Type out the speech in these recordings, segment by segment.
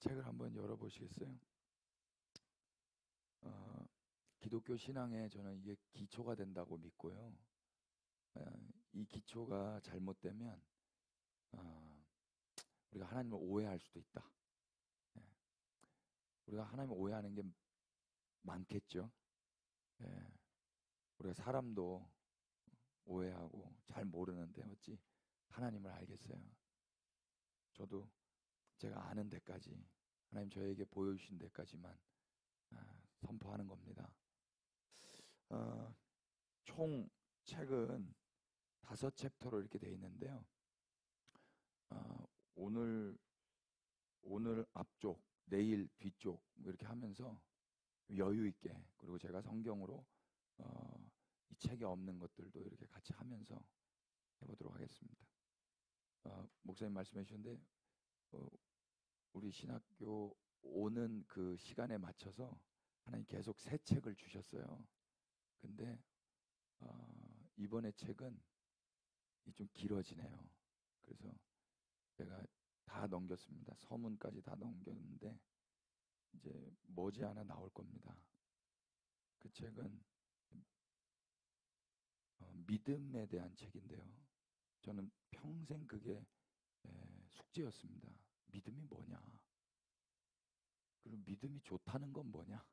책을 한번 열어보시겠어요? 어, 기독교 신앙에 저는 이게 기초가 된다고 믿고요. 어, 이 기초가 잘못되면 어, 우리가 하나님을 오해할 수도 있다. 예, 우리가 하나님을 오해하는 게 많겠죠. 예, 우리가 사람도 오해하고 잘 모르는데 어찌 하나님을 알겠어요. 저도 제가 아는 데까지 하나님 저에게 보여주신 데까지만 선포하는 겁니다. 어, 총 책은 5챕터로 이렇게 되어 있는데요. 어, 오늘 앞쪽, 내일 뒤쪽 뭐 이렇게 하면서 여유 있게, 그리고 제가 성경으로 이 책에 없는 것들도 이렇게 같이 하면서 해보도록 하겠습니다. 목사님 말씀해 주셨는데 어, 우리 신학교 오는 그 시간에 맞춰서 하나님 계속 새 책을 주셨어요. 근데 이번에 책은 좀 길어지네요. 그래서 제가 다 넘겼습니다. 서문까지 다 넘겼는데 이제 머지않아 나올 겁니다. 그 책은 믿음에 대한 책인데요. 저는 평생 그게 숙제였습니다. 믿음이 뭐냐? 그리고 믿음이 좋다는 건 뭐냐?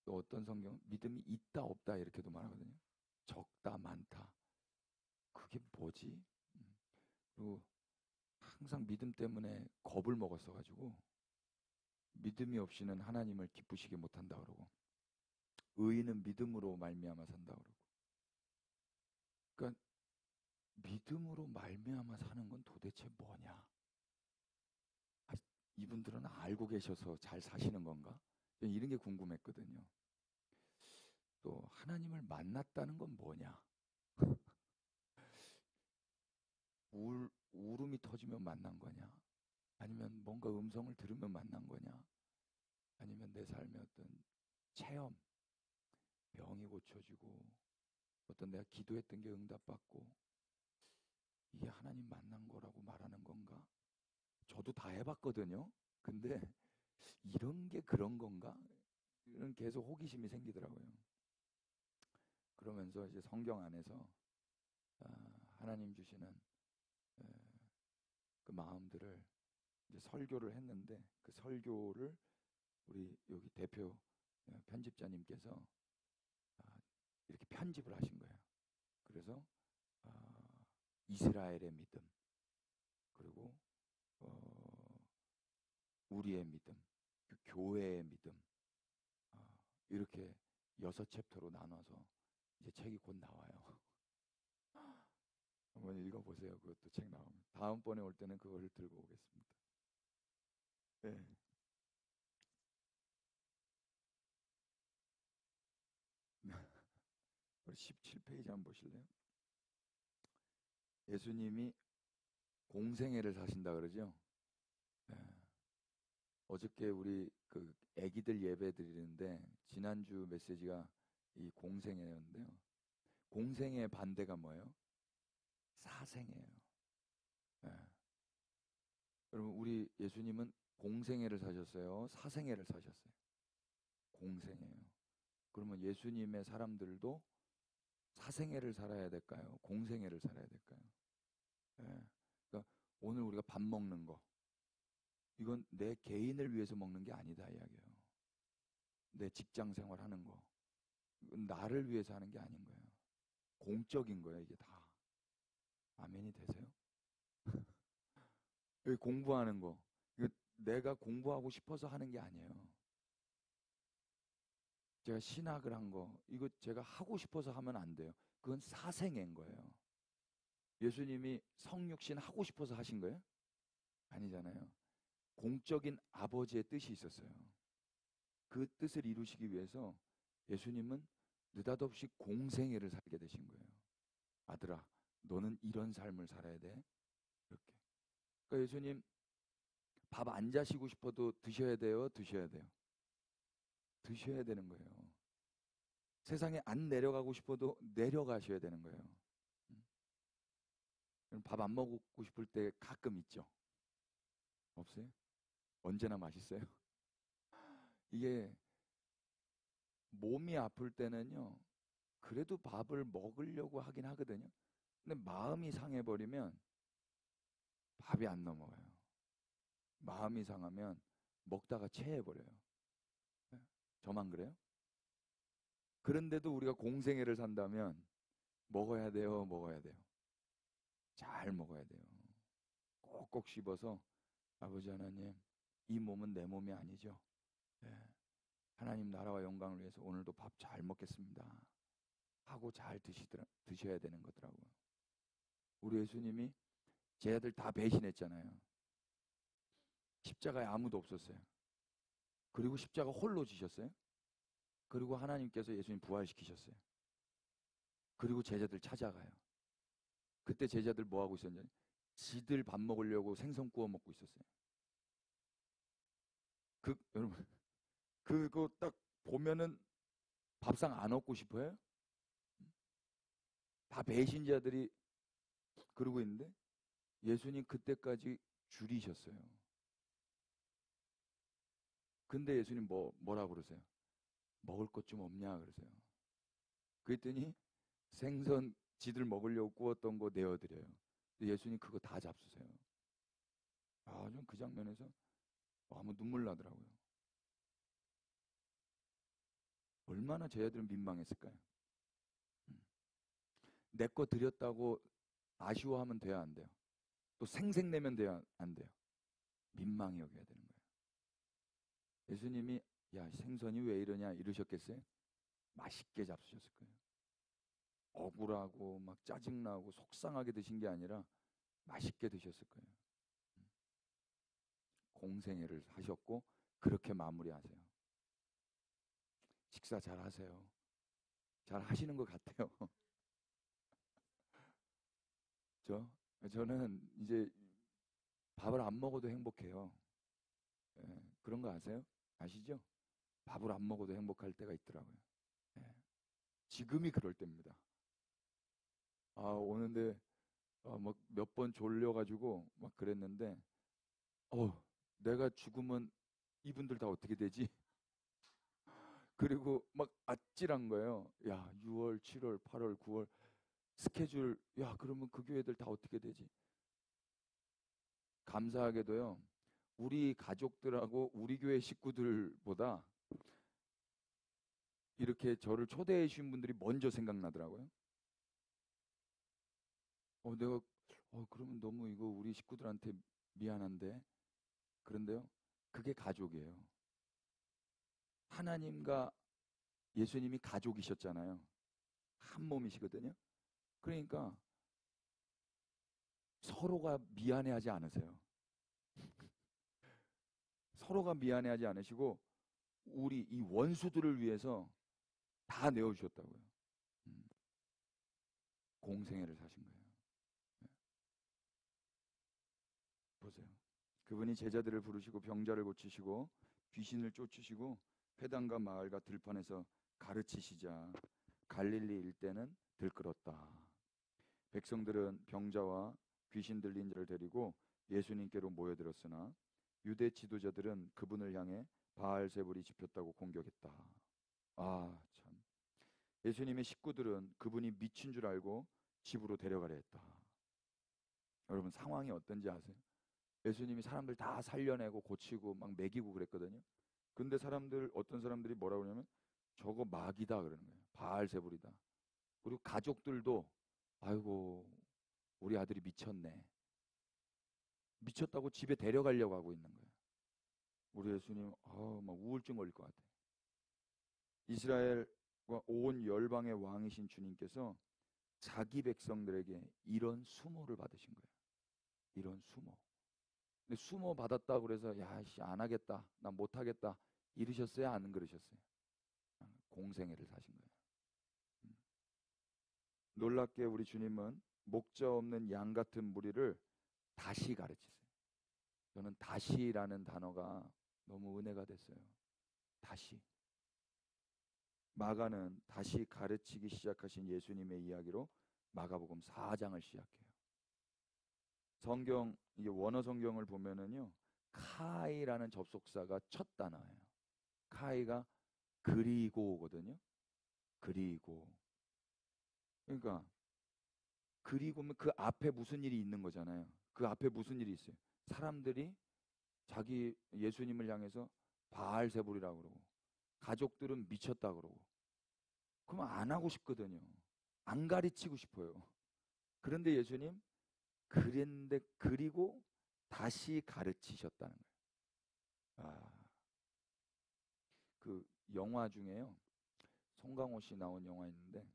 또 어떤 성경 믿음이 있다 없다 이렇게도 말하거든요. 적다 많다. 그게 뭐지? 그리고 항상 믿음 때문에 겁을 먹었어 가지고 믿음이 없이는 하나님을 기쁘시게 못한다 그러고, 의인은 믿음으로 말미암아 산다 그러고. 그러니까 믿음으로 말미암아 사는 건 도대체 뭐냐? 아, 이분들은 알고 계셔서 잘 사시는 건가? 이런 게 궁금했거든요. 또 하나님을 만났다는 건 뭐냐? 울음이 터지면 만난 거냐? 아니면 뭔가 음성을 들으면 만난 거냐? 아니면 내 삶의 어떤 체험, 병이 고쳐지고 어떤 내가 기도했던 게 응답받고, 이게 하나님 만난 거라고 말하는 건가? 저도 다 해봤거든요. 근데 이런 게 그런 건가? 이런 계속 호기심이 생기더라고요. 그러면서 이제 성경 안에서 하나님 주시는 그 마음들을 이제 설교를 했는데, 그 설교를 우리 여기 대표 편집자님께서 이렇게 편집을 하신 거예요. 그래서 이스라엘의 믿음, 그리고 우리의 믿음, 그 교회의 믿음, 이렇게 6챕터로 나눠서 이제 책이 곧 나와요. 한번 읽어보세요. 그것도 책 나오면. 다음번에 올 때는 그거를 들고 오겠습니다. 네. 우리 17페이지 한번 보실래요? 예수님이 공생애를 사신다 그러죠? 네. 어저께 우리 그 아기들 예배 드리는데 지난주 메시지가 이 공생애였는데요. 공생애의 반대가 뭐예요? 사생애예요. 네. 여러분, 우리 예수님은 공생애를 사셨어요? 사생애를 사셨어요? 공생애예요. 그러면 예수님의 사람들도 사생애를 살아야 될까요? 공생애를 살아야 될까요? 예. 그러니까 오늘 우리가 밥 먹는 거, 이건 내 개인을 위해서 먹는 게 아니다 이야기예요. 내 직장 생활하는 거, 이건 나를 위해서 하는 게 아닌 거예요. 공적인 거예요, 이게 다. 아멘이 되세요? 여기 공부하는 거, 이거 내가 공부하고 싶어서 하는 게 아니에요. 제가 신학을 한 거, 이거 제가 하고 싶어서 하면 안 돼요. 그건 사생애인 거예요. 예수님이 성육신 하고 싶어서 하신 거예요? 아니잖아요. 공적인 아버지의 뜻이 있었어요. 그 뜻을 이루시기 위해서 예수님은 느닷없이 공생애를 살게 되신 거예요. 아들아, 너는 이런 삶을 살아야 돼. 이렇게. 그러니까 예수님 밥 안 자시고 싶어도 드셔야 돼요? 드셔야 돼요? 드셔야 되는 거예요. 세상에 안 내려가고 싶어도 내려가셔야 되는 거예요. 밥 안 먹고 싶을 때 가끔 있죠? 없어요? 언제나 맛있어요. 이게 몸이 아플 때는요, 그래도 밥을 먹으려고 하긴 하거든요. 근데 마음이 상해버리면 밥이 안 넘어가요. 마음이 상하면 먹다가 체해버려요. 네? 저만 그래요? 그런데도 우리가 공생애를 산다면 먹어야 돼요, 먹어야 돼요. 잘 먹어야 돼요. 꼭꼭 씹어서 아버지 하나님, 이 몸은 내 몸이 아니죠. 네. 하나님 나라와 영광을 위해서 오늘도 밥 잘 먹겠습니다 하고 잘 드셔야 되는 거더라고요. 우리 예수님이 제 아들 다 배신했잖아요. 십자가에 아무도 없었어요. 그리고 십자가 홀로 지셨어요. 그리고 하나님께서 예수님 부활시키셨어요. 그리고 제자들 찾아가요. 그때 제자들 뭐 하고 있었냐? 지들 밥 먹으려고 생선 구워 먹고 있었어요. 여러분, 그거 딱 보면은 밥상 안 얻고 싶어요? 다 배신자들이 그러고 있는데 예수님 그때까지 줄이셨어요. 근데 예수님 뭐라 그러세요? 먹을 것 좀 없냐 그러세요. 그랬더니 생선 지들 먹으려고 구웠던 거 내어드려요. 예수님 그거 다 잡수세요. 아, 좀 그 장면에서 아무 눈물 나더라고요. 얼마나 제 아들은 민망했을까요? 내 거 드렸다고 아쉬워하면 돼야 안 돼요? 또 생색내면 돼야 안 돼요? 민망히 여겨야 되는 거예요. 예수님이 야, 생선이 왜 이러냐 이러셨겠어요? 맛있게 잡수셨을 거예요. 억울하고 막 짜증나고 속상하게 드신 게 아니라 맛있게 드셨을 거예요. 공생애를 하셨고 그렇게 마무리하세요. 식사 잘 하세요. 잘 하시는 것 같아요. 저는 이제 밥을 안 먹어도 행복해요. 예, 그런 거 아세요? 아시죠? 밥을 안 먹어도 행복할 때가 있더라고요. 예, 지금이 그럴 때입니다. 아, 오는데 막 몇 번 졸려가지고 막 그랬는데 내가 죽으면 이분들 다 어떻게 되지? 그리고 막 아찔한 거예요. 야, 6월, 7월, 8월, 9월 스케줄, 야, 그러면 그 교회들 다 어떻게 되지? 감사하게도요, 우리 가족들하고 우리 교회 식구들보다 이렇게 저를 초대해 주신 분들이 먼저 생각나더라고요. 내가, 그러면 너무 이거 우리 식구들한테 미안한데. 그런데요, 그게 가족이에요. 하나님과 예수님이 가족이셨잖아요. 한 몸이시거든요. 그러니까 서로가 미안해하지 않으세요. 서로가 미안해하지 않으시고 우리 이 원수들을 위해서 다 내어주셨다고요. 공생애를 사신 거예요. 네. 보세요. 그분이 제자들을 부르시고 병자를 고치시고 귀신을 쫓으시고 회당과 마을과 들판에서 가르치시자 갈릴리 일대는 들끓었다. 백성들은 병자와 귀신 들린 자를 데리고 예수님께로 모여들었으나 유대 지도자들은 그분을 향해 바알세불이 집혔다고 공격했다. 아, 참. 예수님의 식구들은 그분이 미친 줄 알고 집으로 데려가려 했다. 여러분 상황이 어떤지 아세요? 예수님이 사람들 다 살려내고 고치고 막 먹이고 그랬거든요. 근데 어떤 사람들이 뭐라고 그러냐면 저거 마귀다 그러는 거예요. 바알세불이다. 그리고 가족들도 아이고 우리 아들이 미쳤네. 미쳤다고 집에 데려가려고 하고 있는 거예요. 우리 예수님 막 우울증 걸릴 것 같아요. 이스라엘과 온 열방의 왕이신 주님께서 자기 백성들에게 이런 수모를 받으신 거예요. 이런 수모. 근데 수모 받았다고 그래서 야씨 안 하겠다. 나 못 하겠다. 이러셨어요? 안 그러셨어요? 공생애를 사신 거예요. 놀랍게 우리 주님은 목자 없는 양 같은 무리를 다시 가르치세요. 저는 다시라는 단어가 너무 은혜가 됐어요. 다시. 마가는 다시 가르치기 시작하신 예수님의 이야기로 마가복음 4장을 시작해요. 성경, 이게 원어 성경을 보면은요, 카이라는 접속사가 첫 단어예요. 카이가 그리고거든요. 그리고. 그러니까 그리고면 그 앞에 무슨 일이 있는 거잖아요. 그 앞에 무슨 일이 있어요. 사람들이 자기 예수님을 향해서 바알세불이라고 그러고 가족들은 미쳤다 그러고 그러면 안 하고 싶거든요. 안 가르치고 싶어요. 그런데 예수님 그랬는데 그리고 다시 가르치셨다는 거예요. 그 영화 중에요. 송강호 씨 나온 영화 있는데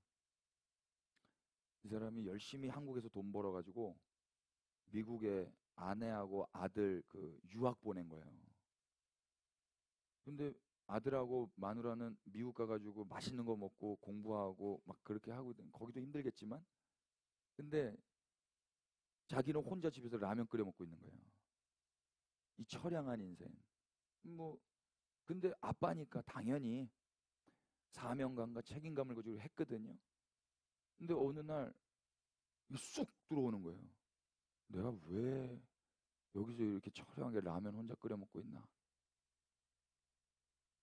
이 사람이 열심히 한국에서 돈 벌어가지고 미국에 아내하고 아들 그 유학 보낸 거예요. 근데 아들하고 마누라는 미국 가가지고 맛있는 거 먹고 공부하고 막 그렇게 하고 거기도 힘들겠지만 근데 자기는 혼자 집에서 라면 끓여 먹고 있는 거예요. 이 처량한 인생. 뭐 근데 아빠니까 당연히 사명감과 책임감을 가지고 했거든요. 근데 어느 날 쑥 들어오는 거예요. 내가 왜 여기서 이렇게 처량하게 라면 혼자 끓여 먹고 있나?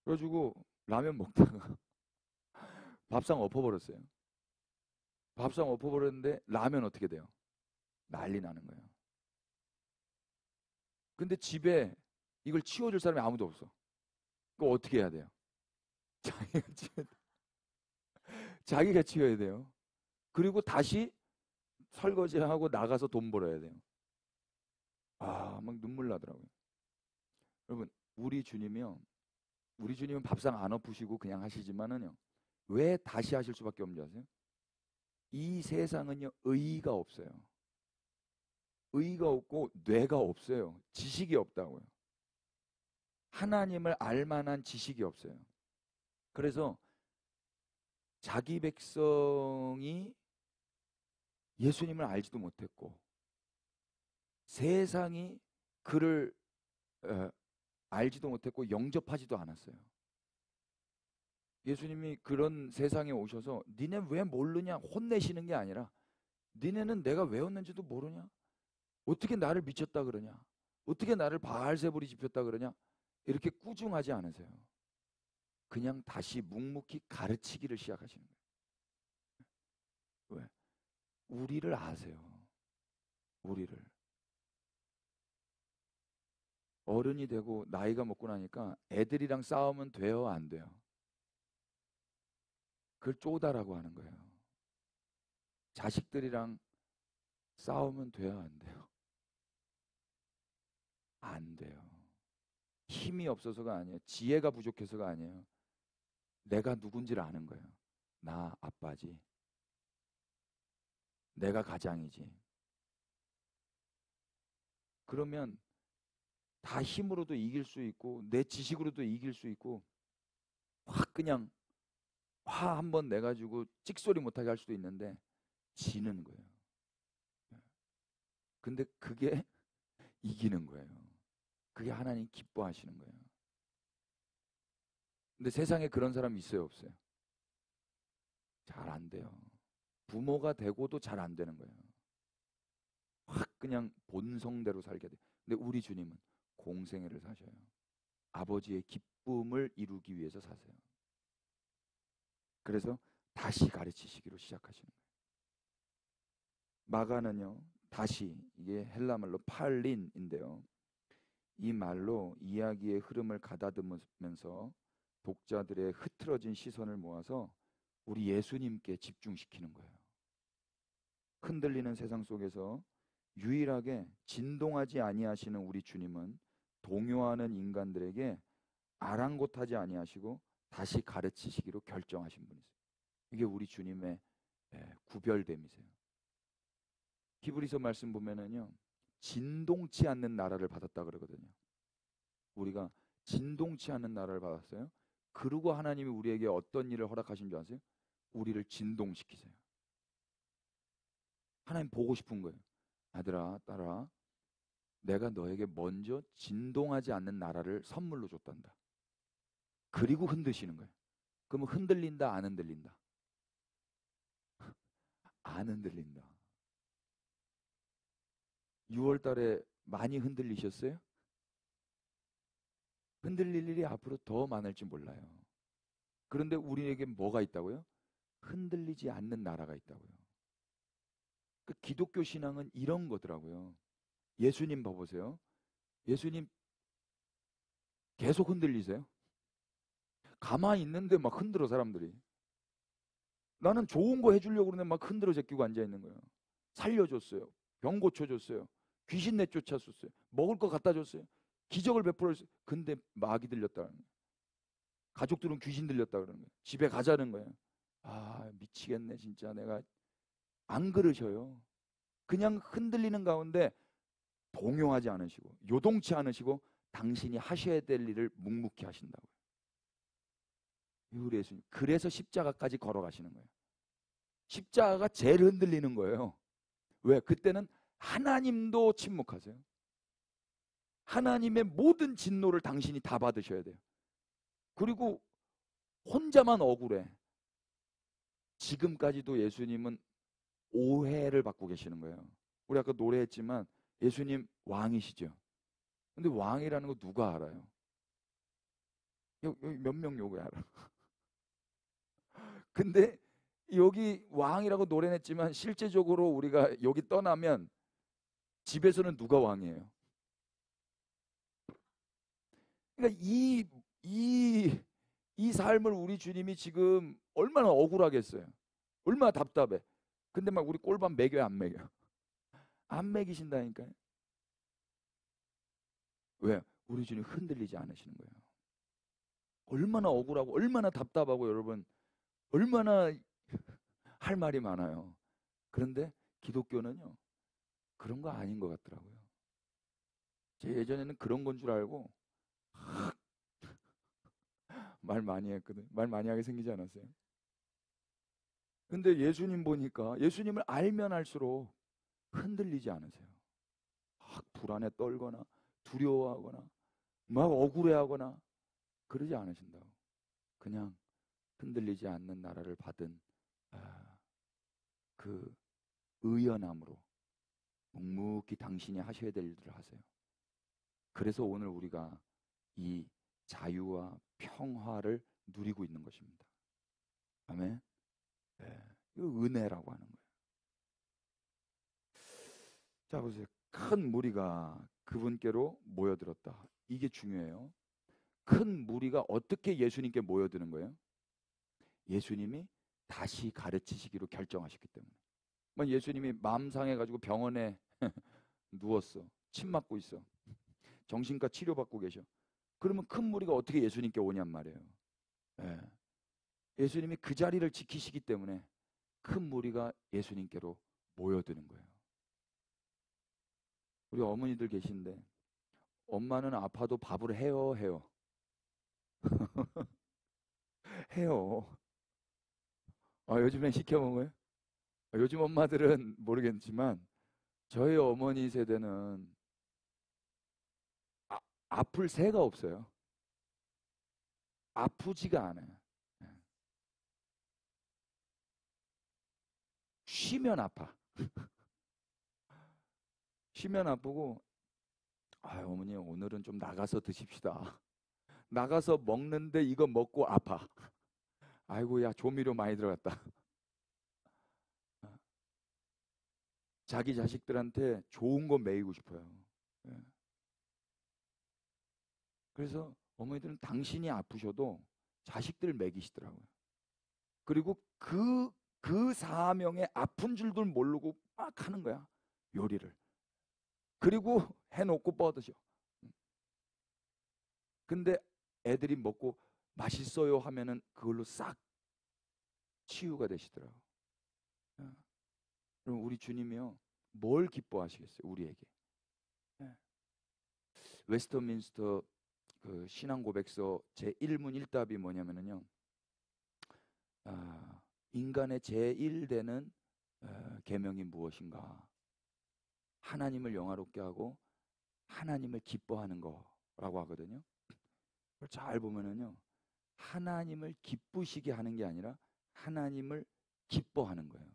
그래가지고 라면 먹다가 밥상 엎어버렸어요. 밥상 엎어버렸는데 라면 어떻게 돼요? 난리 나는 거예요. 근데 집에 이걸 치워줄 사람이 아무도 없어. 그거 어떻게 해야 돼요? 자기가 치워야 돼요. 그리고 다시 설거지하고 나가서 돈 벌어야 돼요. 막 눈물 나더라고요. 여러분, 우리 주님은 밥상 안 엎으시고 그냥 하시지만은요. 왜 다시 하실 수밖에 없는지 아세요? 이 세상은요, 의의가 없어요. 의의가 없고 뇌가 없어요. 지식이 없다고요. 하나님을 알 만한 지식이 없어요. 그래서 자기 백성이 예수님을 알지도 못했고 세상이 그를 알지도 못했고 영접하지도 않았어요. 예수님이 그런 세상에 오셔서 니네 왜 모르냐 혼내시는 게 아니라 니네는 내가 왜 왔는지도 모르냐? 어떻게 나를 미쳤다 그러냐? 어떻게 나를 바알세불이 집혔다 그러냐? 이렇게 꾸중하지 않으세요. 그냥 다시 묵묵히 가르치기를 시작하시는 거예요. 왜? 우리를 아세요. 우리를. 어른이 되고 나이가 먹고 나니까 애들이랑 싸우면 돼요, 안 돼요? 그걸 쪼다라고 하는 거예요. 자식들이랑 싸우면 돼요, 안 돼요? 안 돼요. 힘이 없어서가 아니에요. 지혜가 부족해서가 아니에요. 내가 누군지를 아는 거예요. 나 아빠지. 내가 가장이지. 그러면 다 힘으로도 이길 수 있고 내 지식으로도 이길 수 있고 확 그냥 화 한번 내가지고 찍소리 못하게 할 수도 있는데 지는 거예요. 근데 그게 이기는 거예요. 그게 하나님 기뻐하시는 거예요. 근데 세상에 그런 사람 있어요, 없어요? 잘 안 돼요. 부모가 되고도 잘 안 되는 거예요. 확 그냥 본성대로 살게 돼. 근데 우리 주님은 공생애를 사셔요. 아버지의 기쁨을 이루기 위해서 사세요. 그래서 다시 가르치시기로 시작하시는 거예요. 마가는요, 다시 이게 헬라말로 팔린인데요. 이 말로 이야기의 흐름을 가다듬으면서 독자들의 흐트러진 시선을 모아서 우리 예수님께 집중시키는 거예요. 흔들리는 세상 속에서 유일하게 진동하지 아니하시는 우리 주님은 동요하는 인간들에게 아랑곳하지 아니하시고 다시 가르치시기로 결정하신 분이세요. 이게 우리 주님의 구별됨이세요. 히브리서 말씀 보면은요, 진동치 않는 나라를 받았다 그러거든요. 우리가 진동치 않는 나라를 받았어요. 그리고 하나님이 우리에게 어떤 일을 허락하신 줄 아세요? 우리를 진동시키세요. 하나님 보고 싶은 거예요. 아들아, 딸아, 내가 너에게 먼저 진동하지 않는 나라를 선물로 줬단다. 그리고 흔드시는 거예요. 그러면 흔들린다, 안 흔들린다? 안 흔들린다. 6월 달에 많이 흔들리셨어요? 흔들릴 일이 앞으로 더 많을지 몰라요. 그런데 우리에게 뭐가 있다고요? 흔들리지 않는 나라가 있다고요. 그 기독교 신앙은 이런 거더라고요. 예수님 봐보세요. 예수님 계속 흔들리세요. 가만히 있는데 막 흔들어 사람들이. 나는 좋은 거 해주려고 그러는데 막 흔들어 제끼고 앉아있는 거예요. 살려줬어요. 병 고쳐줬어요. 귀신 내쫓았었어요. 먹을 거 갖다 줬어요. 기적을 베풀었어요. 근데 마귀 들렸다는 거예요. 가족들은 귀신 들렸다 그러는 거예요. 집에 가자는 거예요. 아, 미치겠네 진짜. 내가 안 그러셔요. 그냥 흔들리는 가운데 동요하지 않으시고 요동치 않으시고 당신이 하셔야 될 일을 묵묵히 하신다고요. 우리 예수님. 그래서 십자가까지 걸어가시는 거예요. 십자가가 제일 흔들리는 거예요. 왜? 그때는 하나님도 침묵하세요. 하나님의 모든 진노를 당신이 다 받으셔야 돼요. 그리고 혼자만 억울해. 지금까지도 예수님은 오해를 받고 계시는 거예요. 우리 아까 노래했지만 예수님 왕이시죠. 근데 왕이라는 거 누가 알아요? 여기 몇 명 요거 알아? 근데 여기 왕이라고 노래했지만 실제적으로 우리가 여기 떠나면 집에서는 누가 왕이에요? 그러니까 이 삶을 우리 주님이 지금 얼마나 억울하겠어요. 얼마나 답답해. 근데 막 우리 꼴밤 먹여요, 안 먹여요? 안 먹이신다니까요. 왜? 우리 주님 흔들리지 않으시는 거예요. 얼마나 억울하고 얼마나 답답하고 여러분 얼마나 할 말이 많아요. 그런데 기독교는요 그런 거 아닌 것 같더라고요. 제 예전에는 그런 건 줄 알고 말 많이 했거든. 말 많이 하게 생기지 않았어요? 근데 예수님 보니까 예수님을 알면 알수록 흔들리지 않으세요. 막 불안에 떨거나 두려워하거나 막 억울해하거나 그러지 않으신다고. 그냥 흔들리지 않는 나라를 받은 그 의연함으로 묵묵히 당신이 하셔야 될 일들을 하세요. 그래서 오늘 우리가 이 자유와 평화를 누리고 있는 것입니다. 아멘. 네. 이거 은혜라고 하는 거예요. 자 보세요. 큰 무리가 그분께로 모여들었다. 이게 중요해요. 큰 무리가 어떻게 예수님께 모여드는 거예요? 예수님이 다시 가르치시기로 결정하셨기 때문에. 예수님이 마음 상해가지고 병원에 누웠어. 침 맞고 있어. 정신과 치료받고 계셔. 그러면 큰 무리가 어떻게 예수님께 오냔 말이에요. 예. 예수님이 그 자리를 지키시기 때문에 큰 무리가 예수님께로 모여드는 거예요. 우리 어머니들 계신데 엄마는 아파도 밥을 해요. 해요. 요즘엔 시켜 먹어요? 요즘 엄마들은 모르겠지만 저희 어머니 세대는 아플 새가 없어요. 아프지가 않아요. 예. 쉬면 아파. 쉬면 아프고 어머니 오늘은 좀 나가서 드십시다. 나가서 먹는데 이거 먹고 아파. 아이고 야 조미료 많이 들어갔다. 자기 자식들한테 좋은 거 먹이고 싶어요. 예. 그래서 어머니들은 당신이 아프셔도 자식들 먹이시더라고요. 그리고 그 사명에 아픈 줄도 모르고 막 하는 거야. 요리를. 그리고 해놓고 뻗으셔. 근데 애들이 먹고 맛있어요 하면은 그걸로 싹 치유가 되시더라고. 그럼 우리 주님이요 뭘 기뻐하시겠어요 우리에게? 웨스터민스터 그 신앙 고백서 제 1문 1답이 뭐냐면은요 인간의 제1되는 계명이 무엇인가? 하나님을 영화롭게 하고 하나님을 기뻐하는 거라고 하거든요. 그걸 잘 보면은요 하나님을 기쁘시게 하는 게 아니라 하나님을 기뻐하는 거예요.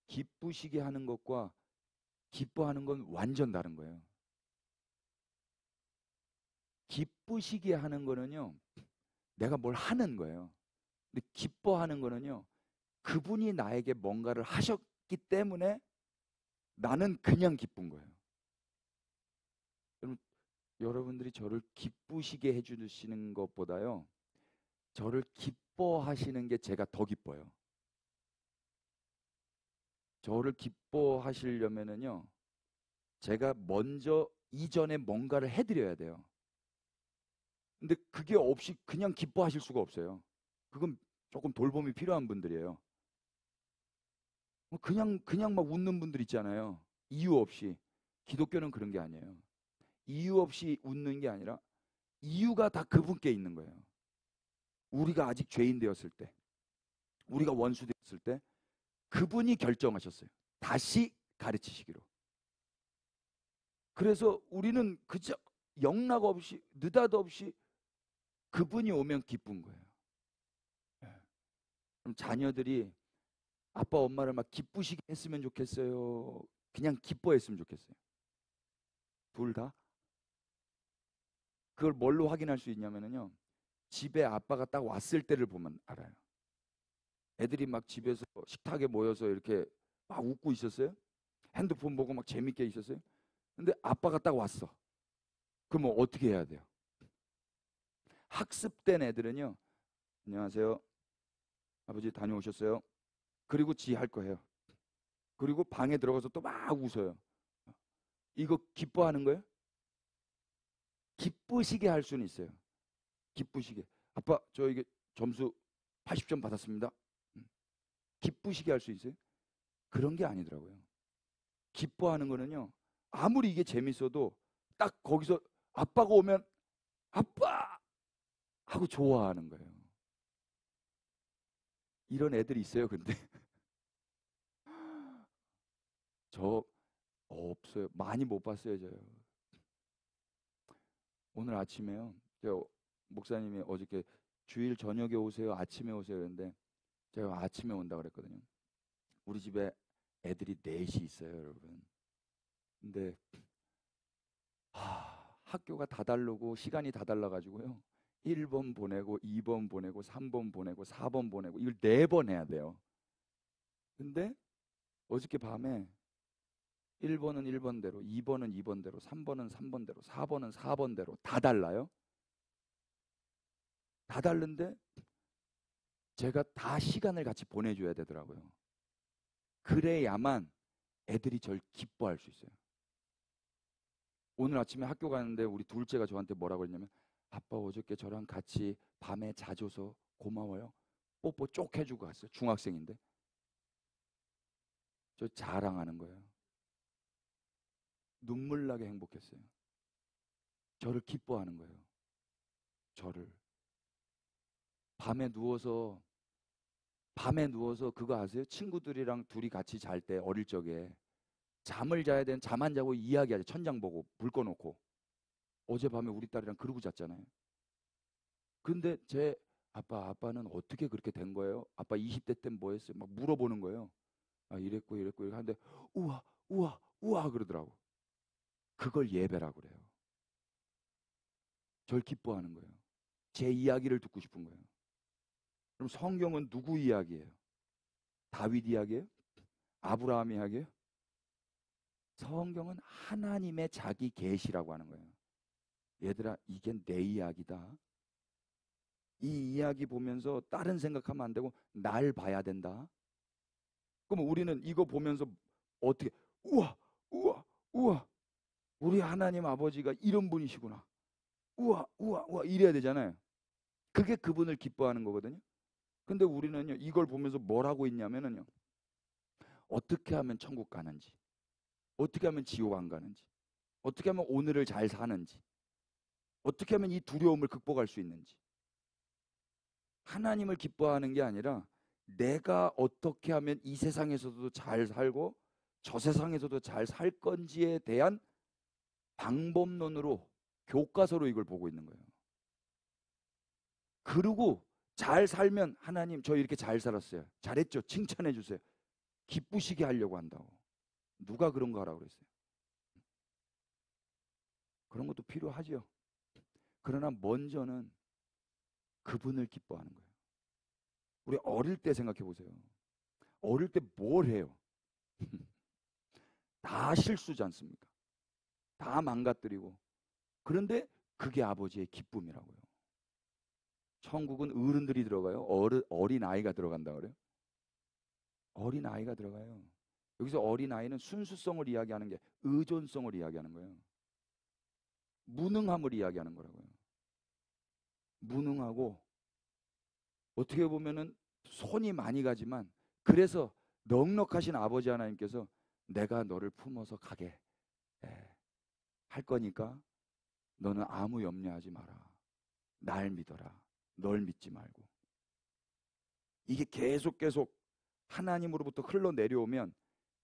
기쁘시게 하는 것과 기뻐하는 건 완전 다른 거예요. 기쁘시게 하는 거는요, 내가 뭘 하는 거예요. 근데 기뻐하는 거는요, 그분이 나에게 뭔가를 하셨기 때문에 나는 그냥 기쁜 거예요. 여러분들이 저를 기쁘시게 해주시는 것보다요, 저를 기뻐하시는 게 제가 더 기뻐요. 저를 기뻐하시려면은요, 제가 먼저 이전에 뭔가를 해드려야 돼요. 근데 그게 없이 그냥 기뻐하실 수가 없어요. 그건 조금 돌봄이 필요한 분들이에요. 그냥 막 웃는 분들 있잖아요. 이유 없이. 기독교는 그런 게 아니에요. 이유 없이 웃는 게 아니라 이유가 다 그분께 있는 거예요. 우리가 아직 죄인 되었을 때, 우리가 원수 되었을 때 그분이 결정하셨어요. 다시 가르치시기로. 그래서 우리는 그저 영락 없이 느닷없이 그분이 오면 기쁜 거예요. 그럼 자녀들이 아빠 엄마를 막 기쁘시게 했으면 좋겠어요, 그냥 기뻐했으면 좋겠어요? 둘 다? 그걸 뭘로 확인할 수 있냐면요, 집에 아빠가 딱 왔을 때를 보면 알아요. 애들이 막 집에서 식탁에 모여서 이렇게 막 웃고 있었어요. 핸드폰 보고 막 재밌게 있었어요. 근데 아빠가 딱 왔어. 그럼 어떻게 해야 돼요? 학습된 애들은요, 안녕하세요, 아버지 다녀오셨어요? 그리고 지 할 거예요. 그리고 방에 들어가서 또 막 웃어요. 이거 기뻐하는 거예요? 기쁘시게 할 수는 있어요. 기쁘시게. 아빠 저 이게 점수 80점 받았습니다. 기쁘시게 할 수 있어요? 그런 게 아니더라고요. 기뻐하는 거는요, 아무리 이게 재밌어도 딱 거기서 아빠가 오면 아빠 하고 좋아하는 거예요. 이런 애들이 있어요. 근데 저 없어요. 많이 못 봤어요. 저요. 오늘 아침에요, 저 목사님이 어저께 주일 저녁에 오세요, 아침에 오세요 그랬는데 제가 아침에 온다 그랬거든요. 우리 집에 애들이 넷이 있어요, 여러분. 근데 학교가 다 다르고 시간이 다 달라가지고요, 1번 보내고 2번 보내고 3번 보내고 4번 보내고 이걸 4번 해야 돼요. 근데 어저께 밤에 1번은 1번대로, 2번은 2번대로, 3번은 3번대로, 4번은 4번대로 다 달라요. 다 다른데 제가 다 시간을 같이 보내줘야 되더라고요. 그래야만 애들이 절 기뻐할 수 있어요. 오늘 아침에 학교 가는데 우리 둘째가 저한테 뭐라고 했냐면, 아빠 어저께 저랑 같이 밤에 자줘서 고마워요. 뽀뽀 쪽 해주고 갔어요. 중학생인데. 저 자랑하는 거예요. 눈물 나게 행복했어요. 저를 기뻐하는 거예요. 저를. 밤에 누워서 그거 아세요? 친구들이랑 둘이 같이 잘 때 어릴 적에 잠을 자야 되는, 잠 안 자고 이야기하죠. 천장 보고 불 꺼놓고. 어젯밤에 우리 딸이랑 그러고 잤잖아요. 근데 제 아빠는 어떻게 그렇게 된 거예요? 아빠 20대 때 뭐 했어요? 막 물어보는 거예요. 아, 이랬고 이랬고 이렇게 하는데 우와 우와 우와 그러더라고. 그걸 예배라고 그래요. 절 기뻐하는 거예요. 제 이야기를 듣고 싶은 거예요. 그럼 성경은 누구 이야기예요? 다윗 이야기예요? 아브라함 이야기예요? 성경은 하나님의 자기 계시라고 하는 거예요. 얘들아, 이게 내 이야기다. 이 이야기 보면서 다른 생각하면 안 되고 날 봐야 된다. 그럼 우리는 이거 보면서 어떻게, 우와 우와 우와, 우리 하나님 아버지가 이런 분이시구나, 우와 우와 우와 이래야 되잖아요. 그게 그분을 기뻐하는 거거든요. 근데 우리는요, 이걸 보면서 뭘 하고 있냐면요, 어떻게 하면 천국 가는지, 어떻게 하면 지옥 안 가는지, 어떻게 하면 오늘을 잘 사는지, 어떻게 하면 이 두려움을 극복할 수 있는지. 하나님을 기뻐하는 게 아니라 내가 어떻게 하면 이 세상에서도 잘 살고 저 세상에서도 잘 살 건지에 대한 방법론으로, 교과서로 이걸 보고 있는 거예요. 그리고 잘 살면 하나님 저 이렇게 잘 살았어요, 잘했죠, 칭찬해 주세요, 기쁘시게 하려고 한다고. 누가 그런 거 하라고 그랬어요? 그런 것도 필요하죠. 그러나 먼저는 그분을 기뻐하는 거예요. 우리 어릴 때 생각해 보세요. 어릴 때 뭘 해요? 다 실수지 않습니까? 다 망가뜨리고. 그런데 그게 아버지의 기쁨이라고요. 천국은 어른들이 들어가요? 어린 아이가 들어간다 그래요? 어린 아이가 들어가요. 여기서 어린 아이는 순수성을 이야기하는 게 의존성을 이야기하는 거예요. 무능함을 이야기하는 거라고요. 무능하고 어떻게 보면은 손이 많이 가지만 그래서 넉넉하신 아버지 하나님께서 내가 너를 품어서 가게 할 거니까 너는 아무 염려하지 마라. 날 믿어라. 널 믿지 말고. 이게 계속 하나님으로부터 흘러내려오면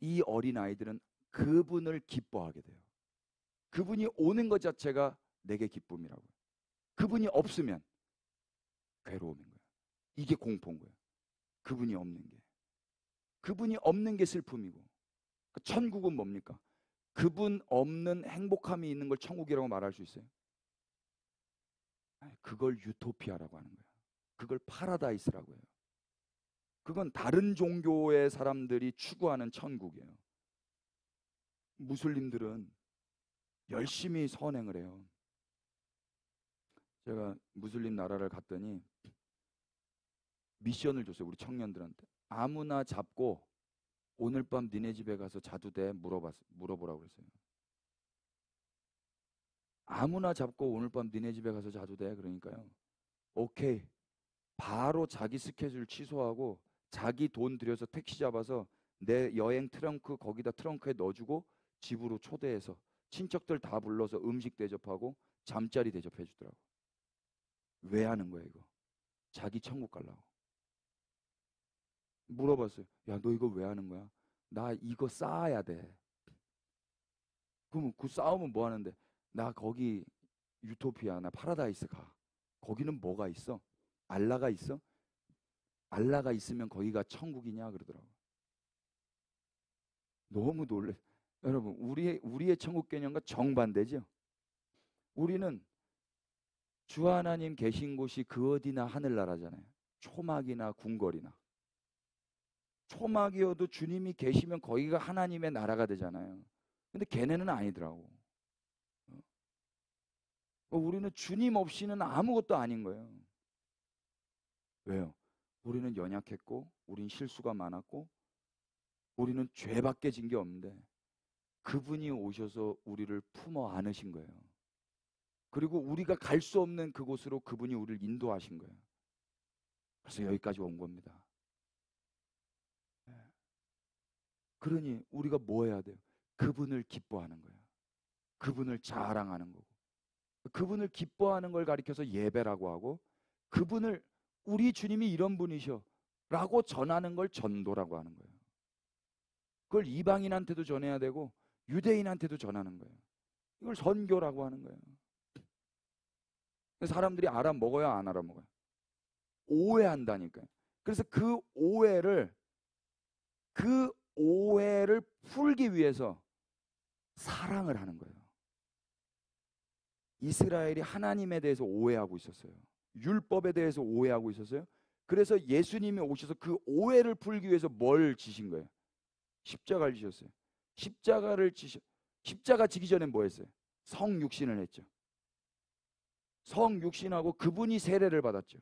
이 어린아이들은 그분을 기뻐하게 돼요. 그분이 오는 것 자체가 내게 기쁨이라고요. 그분이 없으면 괴로움인 거예요. 이게 공포인 거예요. 그분이 없는 게. 그분이 없는 게 슬픔이고. 천국은 뭡니까? 그분 없는 행복함이 있는 걸 천국이라고 말할 수 있어요? 그걸 유토피아라고 하는 거예요. 그걸 파라다이스라고 해요. 그건 다른 종교의 사람들이 추구하는 천국이에요. 무슬림들은 열심히 선행을 해요. 제가 무슬림 나라를 갔더니 미션을 줬어요. 우리 청년들한테. 아무나 잡고 오늘 밤 니네 집에 가서 자도 돼? 물어보라고 그랬어요. 아무나 잡고 오늘 밤 니네 집에 가서 자도 돼? 그러니까요. 오케이. 바로 자기 스케줄 취소하고 자기 돈 들여서 택시 잡아서 내 여행 트렁크 거기다 트렁크에 넣어주고 집으로 초대해서 친척들 다 불러서 음식 대접하고 잠자리 대접해 주더라고. 왜 하는 거야 이거? 자기 천국 가려고. 물어봤어요. 야, 너 이거 왜 하는 거야? 나 이거 쌓아야 돼. 그럼 그 쌓으면 뭐 하는데? 나 거기 유토피아, 나 파라다이스 가. 거기는 뭐가 있어? 알라가 있어? 알라가 있으면 거기가 천국이냐 그러더라고. 너무 놀래. 여러분, 우리의 천국 개념과 정반대죠. 우리는 주 하나님 계신 곳이 그 어디나 하늘나라잖아요. 초막이나 궁궐이나. 초막이어도 주님이 계시면 거기가 하나님의 나라가 되잖아요. 근데 걔네는 아니더라고. 우리는 주님 없이는 아무것도 아닌 거예요. 왜요? 우리는 연약했고, 우린 실수가 많았고, 우리는 죄밖에 진 게 없는데 그분이 오셔서 우리를 품어 안으신 거예요. 그리고 우리가 갈 수 없는 그곳으로 그분이 우리를 인도하신 거예요. 그래서 여기까지 온 겁니다. 그러니 우리가 뭐 해야 돼요? 그분을 기뻐하는 거예요. 그분을 자랑하는 거고. 그분을 기뻐하는 걸 가리켜서 예배라고 하고, 그분을 우리 주님이 이런 분이셔 라고 전하는 걸 전도라고 하는 거예요. 그걸 이방인한테도 전해야 되고 유대인한테도 전하는 거예요. 이걸 선교라고 하는 거예요. 사람들이 알아먹어요, 안 알아먹어요? 오해한다니까요. 그래서 그 오해를 풀기 위해서 사랑을 하는 거예요. 이스라엘이 하나님에 대해서 오해하고 있었어요. 율법에 대해서 오해하고 있었어요. 그래서 예수님이 오셔서 그 오해를 풀기 위해서 뭘 지신 거예요? 십자가를 지셨어요. 십자가 지기 전에 뭐 했어요? 성육신을 했죠. 성육신하고 그분이 세례를 받았죠.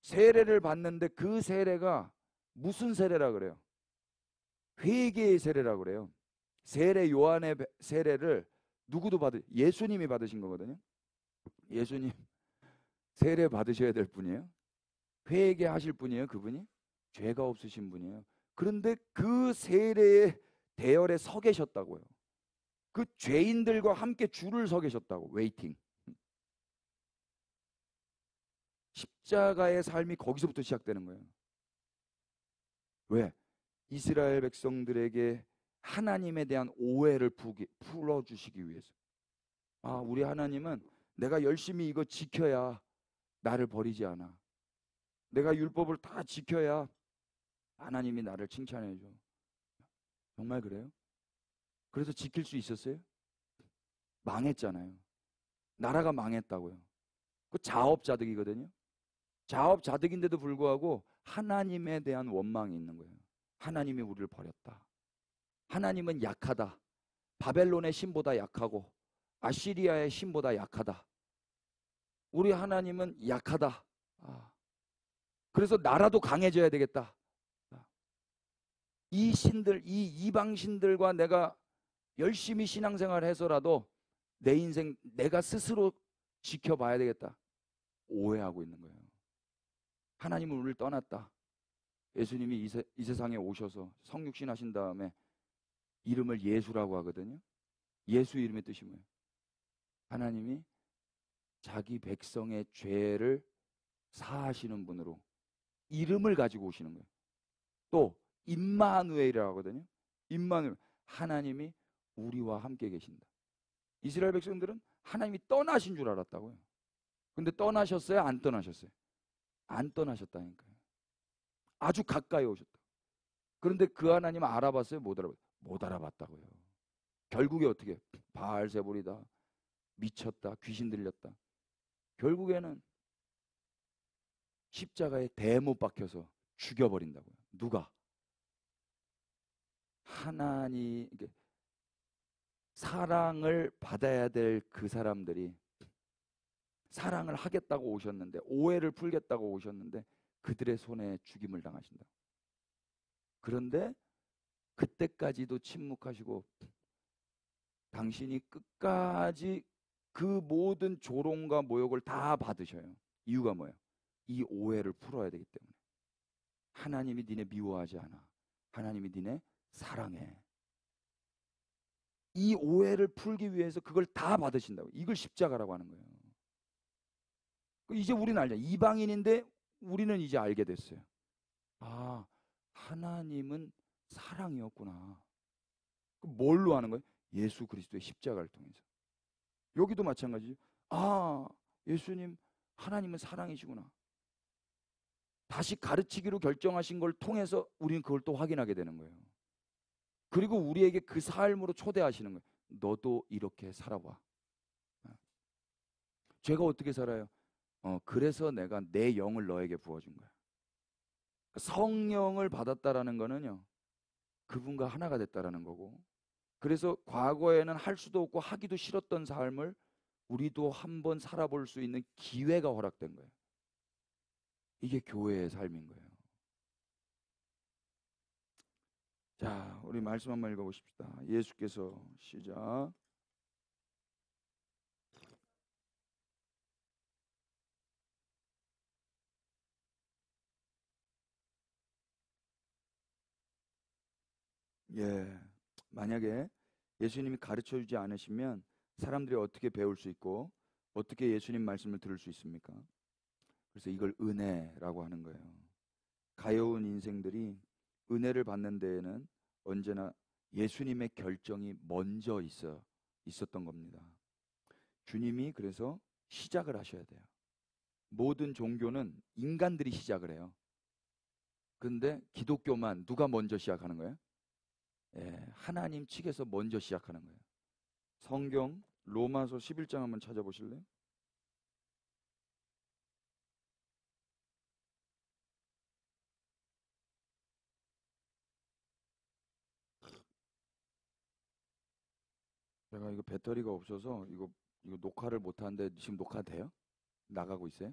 세례를 받는데 그 세례가 무슨 세례라 그래요? 회개의 세례라 그래요. 세례 요한의 세례를 예수님이 받으신 거거든요. 예수님 세례 받으셔야 될 분이에요. 회개하실 분이에요. 그분이 죄가 없으신 분이에요. 그런데 그 세례의 대열에 서 계셨다고요. 그 죄인들과 함께 줄을 서 계셨다고. 웨이팅. 십자가의 삶이 거기서부터 시작되는 거예요. 왜? 이스라엘 백성들에게 하나님에 대한 오해를 풀어주시기 위해서. 우리 하나님은 내가 열심히 이거 지켜야 나를 버리지 않아. 내가 율법을 다 지켜야 하나님이 나를 칭찬해 줘. 정말 그래요? 그래서 지킬 수 있었어요? 망했잖아요. 나라가 망했다고요. 그 자업자득이거든요. 자업자득인데도 불구하고 하나님에 대한 원망이 있는 거예요. 하나님이 우리를 버렸다. 하나님은 약하다. 바벨론의 신보다 약하고 아시리아의 신보다 약하다. 우리 하나님은 약하다. 그래서 나라도 강해져야 되겠다. 이 신들, 이 이방 신들과 내가 열심히 신앙생활 해서라도 내 인생 내가 스스로 지켜봐야 되겠다. 오해하고 있는 거예요. 하나님은 우리를 떠났다. 예수님이 이 세상에 오셔서 성육신 하신 다음에 이름을 예수라고 하거든요. 예수 이름의 뜻이 뭐예요? 하나님이 자기 백성의 죄를 사하시는 분으로 이름을 가지고 오시는 거예요. 또 임마누엘이라고 하거든요. 임마누엘, 하나님이 우리와 함께 계신다. 이스라엘 백성들은 하나님이 떠나신 줄 알았다고요. 근데 떠나셨어요? 안 떠나셨어요? 안 떠나셨다니까요. 아주 가까이 오셨다. 그런데 그 하나님 알아봤어요? 못 알아봤어요? 못 알아봤다고요. 결국에 어떻게? 바알세불이다. 미쳤다. 귀신 들렸다. 결국에는 십자가에 대못 박혀서 죽여버린다고요. 누가? 하나님, 사랑을 받아야 될 그 사람들이 사랑을 하겠다고 오셨는데, 오해를 풀겠다고 오셨는데 그들의 손에 죽임을 당하신다. 그런데 그때까지도 침묵하시고 당신이 끝까지 그 모든 조롱과 모욕을 다 받으셔요. 이유가 뭐예요? 이 오해를 풀어야 되기 때문에. 하나님이 니네 미워하지 않아. 하나님이 니네 사랑해. 이 오해를 풀기 위해서 그걸 다 받으신다고. 이걸 십자가라고 하는 거예요. 이제 우리는 알죠. 이방인인데 우리는 이제 알게 됐어요. 아, 하나님은 사랑이었구나. 뭘로 하는 거예요? 예수 그리스도의 십자가를 통해서. 여기도 마찬가지죠. 아, 예수님, 하나님은 사랑이시구나. 다시 가르치기로 결정하신 걸 통해서 우리는 그걸 또 확인하게 되는 거예요. 그리고 우리에게 그 삶으로 초대하시는 거예요. 너도 이렇게 살아봐. 죄가 어떻게 살아요? 그래서 내가 내 영을 너에게 부어준 거야. 성령을 받았다라는 거는요, 그분과 하나가 됐다라는 거고, 그래서 과거에는 할 수도 없고 하기도 싫었던 삶을 우리도 한번 살아볼 수 있는 기회가 허락된 거예요. 이게 교회의 삶인 거예요. 자, 우리 말씀 한번 읽어보십시다. 예수께서 시작. 만약에 예수님이 가르쳐주지 않으시면 사람들이 어떻게 배울 수 있고 어떻게 예수님 말씀을 들을 수 있습니까? 그래서 이걸 은혜라고 하는 거예요. 가여운 인생들이 은혜를 받는 데에는 언제나 예수님의 결정이 먼저 있었던 겁니다. 주님이 그래서 시작을 하셔야 돼요. 모든 종교는 인간들이 시작을 해요. 근데 기독교만 누가 먼저 시작하는 거예요? 하나님 측에서 먼저 시작하는 거예요. 성경 로마서 11장 한번 찾아보실래요? 제가 이거 배터리가 없어서 이거 녹화를 못 하는데 지금 녹화돼요? 나가고 있어요?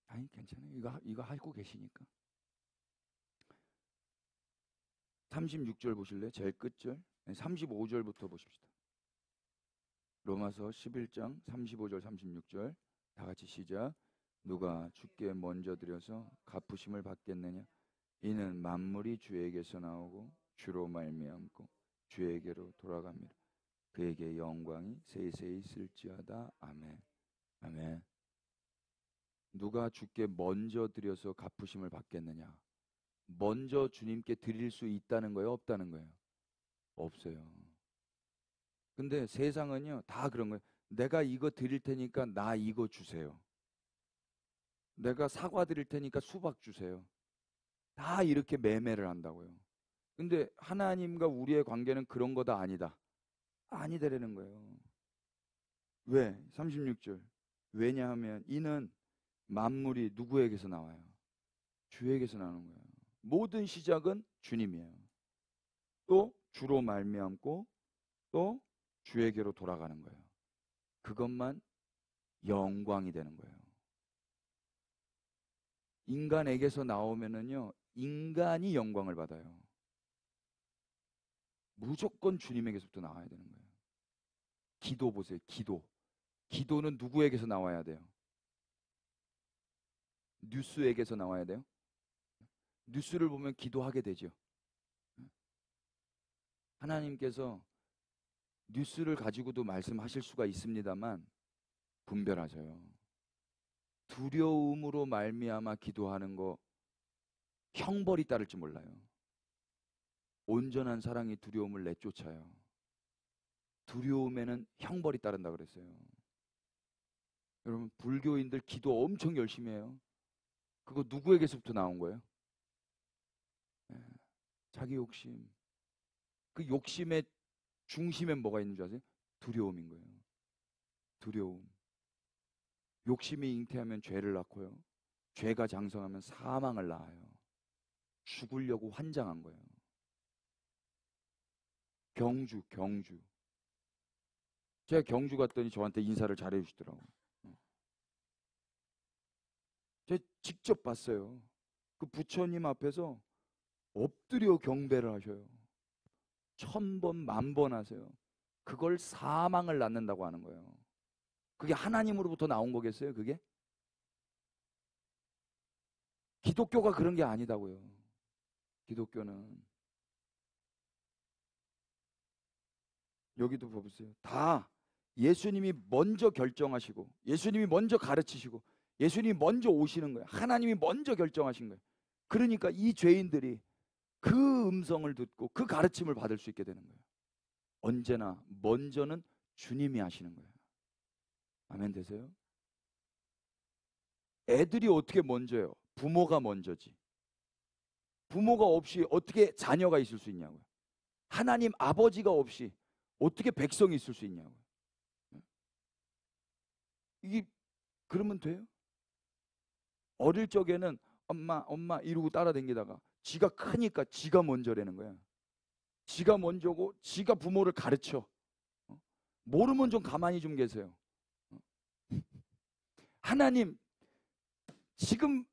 아니 괜찮아요. 이거 하고 계시니까. 36절 보실래요? 제일 끝절. 35절부터 보십시다. 로마서 11장 35절 36절 다 같이 시작. 누가 주께 먼저 드려서 갚으심을 받겠느냐? 이는 만물이 주에게서 나오고 주로 말미암고 주에게로 돌아갑니다. 그에게 영광이 세세히 있을지어다. 아멘. 아멘. 누가 주께 먼저 드려서 갚으심을 받겠느냐? 먼저 주님께 드릴 수 있다는 거예요? 없다는 거예요? 없어요. 근데 세상은요 다 그런 거예요. 내가 이거 드릴 테니까 나 이거 주세요. 내가 사과 드릴 테니까 수박 주세요. 다 이렇게 매매를 한다고요. 근데 하나님과 우리의 관계는 그런 거다 아니다. 아니다라는 거예요. 왜? 36절. 왜냐하면 이는 만물이 누구에게서 나와요? 주에게서 나오는 거예요. 모든 시작은 주님이에요. 또 주로 말미암고 또 주에게로 돌아가는 거예요. 그것만 영광이 되는 거예요. 인간에게서 나오면은요, 인간이 영광을 받아요. 무조건 주님에게서부터 나와야 되는 거예요. 기도 보세요. 기도. 기도는 누구에게서 나와야 돼요? 뉴스에게서 나와야 돼요? 뉴스를 보면 기도하게 되죠. 하나님께서 뉴스를 가지고도 말씀하실 수가 있습니다만 분별하셔요. 두려움으로 말미암아 기도하는 거 형벌이 따를지 몰라요. 온전한 사랑이 두려움을 내쫓아요. 두려움에는 형벌이 따른다 그랬어요. 여러분, 불교인들 기도 엄청 열심히 해요. 그거 누구에게서부터 나온 거예요? 자기 욕심. 그 욕심의 중심에 뭐가 있는 줄 아세요? 두려움인 거예요. 두려움. 욕심이 잉태하면 죄를 낳고요. 죄가 장성하면 사망을 낳아요. 죽으려고 환장한 거예요. 경주. 제가 경주 갔더니 저한테 인사를 잘해 주시더라고요. 제가 직접 봤어요. 그 부처님 앞에서 엎드려 경배를 하셔요. 1000번, 10,000번 하세요. 그걸 사망을 낳는다고 하는 거예요. 그게 하나님으로부터 나온 거겠어요, 그게? 기독교가 그런 게 아니다고요. 기독교는. 여기도 보세요. 다 예수님이 먼저 결정하시고, 예수님이 먼저 가르치시고, 예수님이 먼저 오시는 거예요. 하나님이 먼저 결정하신 거예요. 그러니까 이 죄인들이 그 음성을 듣고 그 가르침을 받을 수 있게 되는 거예요. 언제나 먼저는 주님이 하시는 거예요. 아멘 되세요? 애들이 어떻게 먼저예요? 부모가 먼저지. 부모가 없이 어떻게 자녀가 있을 수 있냐고요. 하나님 아버지가 없이 어떻게 백성이 있을 수 있냐고요. 이게 그러면 돼요? 어릴 적에는 엄마 이러고 따라다니다가 지가 크니까 지가 먼저라는 거야. 지가 먼저고 지가 부모를 가르쳐. 모르면 좀 가만히 좀 계세요. 하나님 지금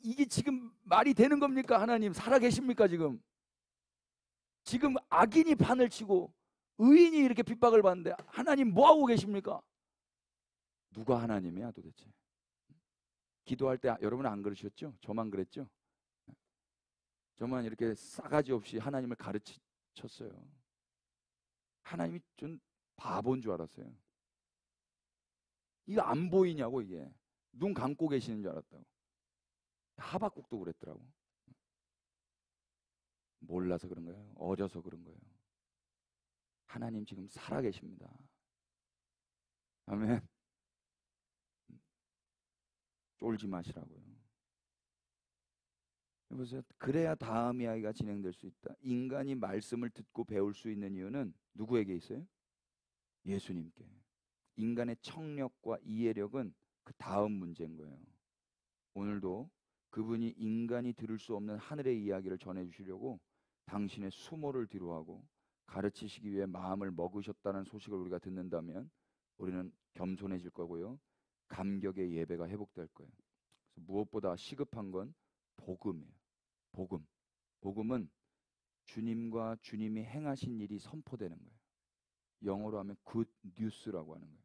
이게 지금 말이 되는 겁니까? 하나님 살아 계십니까 지금? 지금 악인이 판을 치고 의인이 이렇게 핍박을 받는데 하나님 뭐 하고 계십니까? 누가 하나님이야 도대체? 기도할 때 여러분 안 그러셨죠? 저만 그랬죠? 저만 이렇게 싸가지 없이 하나님을 가르쳤어요. 하나님이 좀 바보인 줄 알았어요. 이거 안 보이냐고 이게. 눈 감고 계시는 줄 알았다고. 하박국도 그랬더라고. 몰라서 그런 거예요. 어려서 그런 거예요. 하나님 지금 살아 계십니다. 아멘. 쫄지 마시라고요. 보세요. 그래야 다음 이야기가 진행될 수 있다. 인간이 말씀을 듣고 배울 수 있는 이유는 누구에게 있어요? 예수님께. 인간의 청력과 이해력은 그 다음 문제인 거예요. 오늘도 그분이 인간이 들을 수 없는 하늘의 이야기를 전해주시려고 당신의 수모를 뒤로하고 가르치시기 위해 마음을 먹으셨다는 소식을 우리가 듣는다면 우리는 겸손해질 거고요. 감격의 예배가 회복될 거예요. 그래서 무엇보다 시급한 건 복음이에요. 복음. 복음은 주님과 주님이 행하신 일이 선포되는 거예요. 영어로 하면 good news라고 하는 거예요.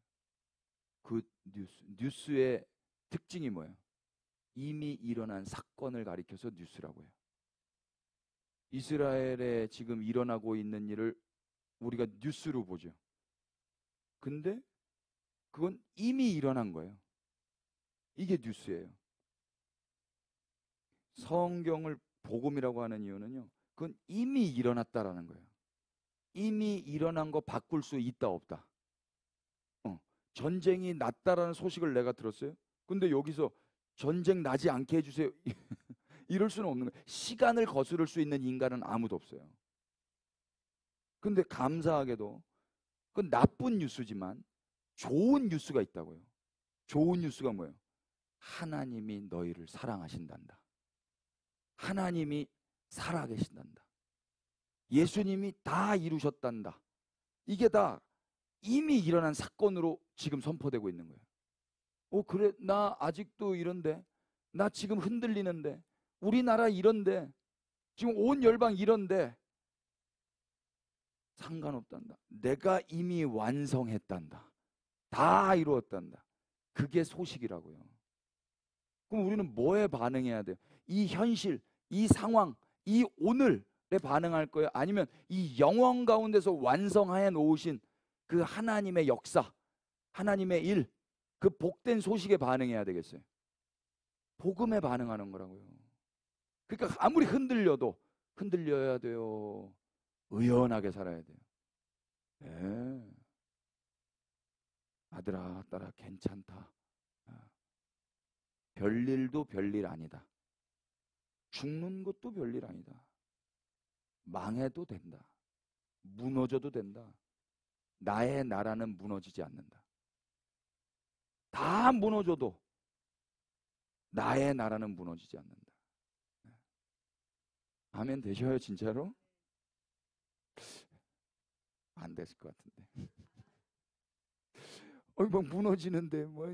good news. 뉴스의 특징이 뭐예요? 이미 일어난 사건을 가리켜서 뉴스라고 해요. 이스라엘에 지금 일어나고 있는 일을 우리가 뉴스로 보죠. 근데 그건 이미 일어난 거예요. 이게 뉴스예요. 성경을 복음이라고 하는 이유는요. 그건 이미 일어났다라는 거예요. 이미 일어난 거 바꿀 수 있다 없다. 전쟁이 났다라는 소식을 내가 들었어요. 근데 여기서 전쟁 나지 않게 해주세요. 이럴 수는 없는 거예요. 시간을 거스를 수 있는 인간은 아무도 없어요. 근데 감사하게도 그건 나쁜 뉴스지만 좋은 뉴스가 있다고요. 좋은 뉴스가 뭐예요? 하나님이 너희를 사랑하신단다. 하나님이 살아계신단다. 예수님이 다 이루셨단다. 이게 다 이미 일어난 사건으로 지금 선포되고 있는 거예요. 그래, 나 아직도 이런데, 나 지금 흔들리는데, 우리나라 이런데, 지금 온 열방 이런데, 상관없단다. 내가 이미 완성했단다. 다 이루었단다. 그게 소식이라고요. 그럼 우리는 뭐에 반응해야 돼요? 이 현실, 이 상황, 이 오늘에 반응할 거예요? 아니면 이 영원 가운데서 완성해 놓으신 그 하나님의 역사, 하나님의 일, 그 복된 소식에 반응해야 되겠어요? 복음에 반응하는 거라고요. 그러니까 아무리 흔들려도 흔들려야 돼요. 의연하게 살아야 돼요. 네. 아들아, 딸아, 괜찮다. 별일도 별일 아니다. 죽는 것도 별일 아니다. 망해도 된다. 무너져도 된다. 나의 나라는 무너지지 않는다. 다 무너져도 나의 나라는 무너지지 않는다. 아멘 되셔요, 진짜로? 안 됐을 것 같은데. 막 무너지는데, 뭐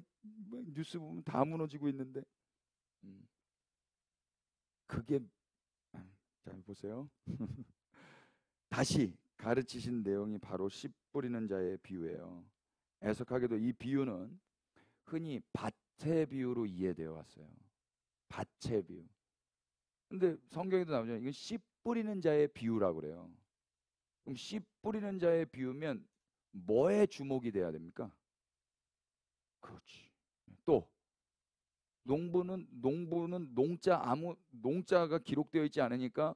뉴스 보면 다 무너지고 있는데. 그게, 자, 보세요. 다시 가르치신 내용이 바로 씨 뿌리는 자의 비유예요. 애석하게도 이 비유는 흔히 밭의 비유로 이해되어 왔어요. 밭의 비유. 근데 성경에도 나오죠. 이건 씨 뿌리는 자의 비유라고 그래요. 그럼 씨 뿌리는 자의 비유면 뭐에 주목이 돼야 됩니까? 그렇지. 또 농부는 농자가 기록되어 있지 않으니까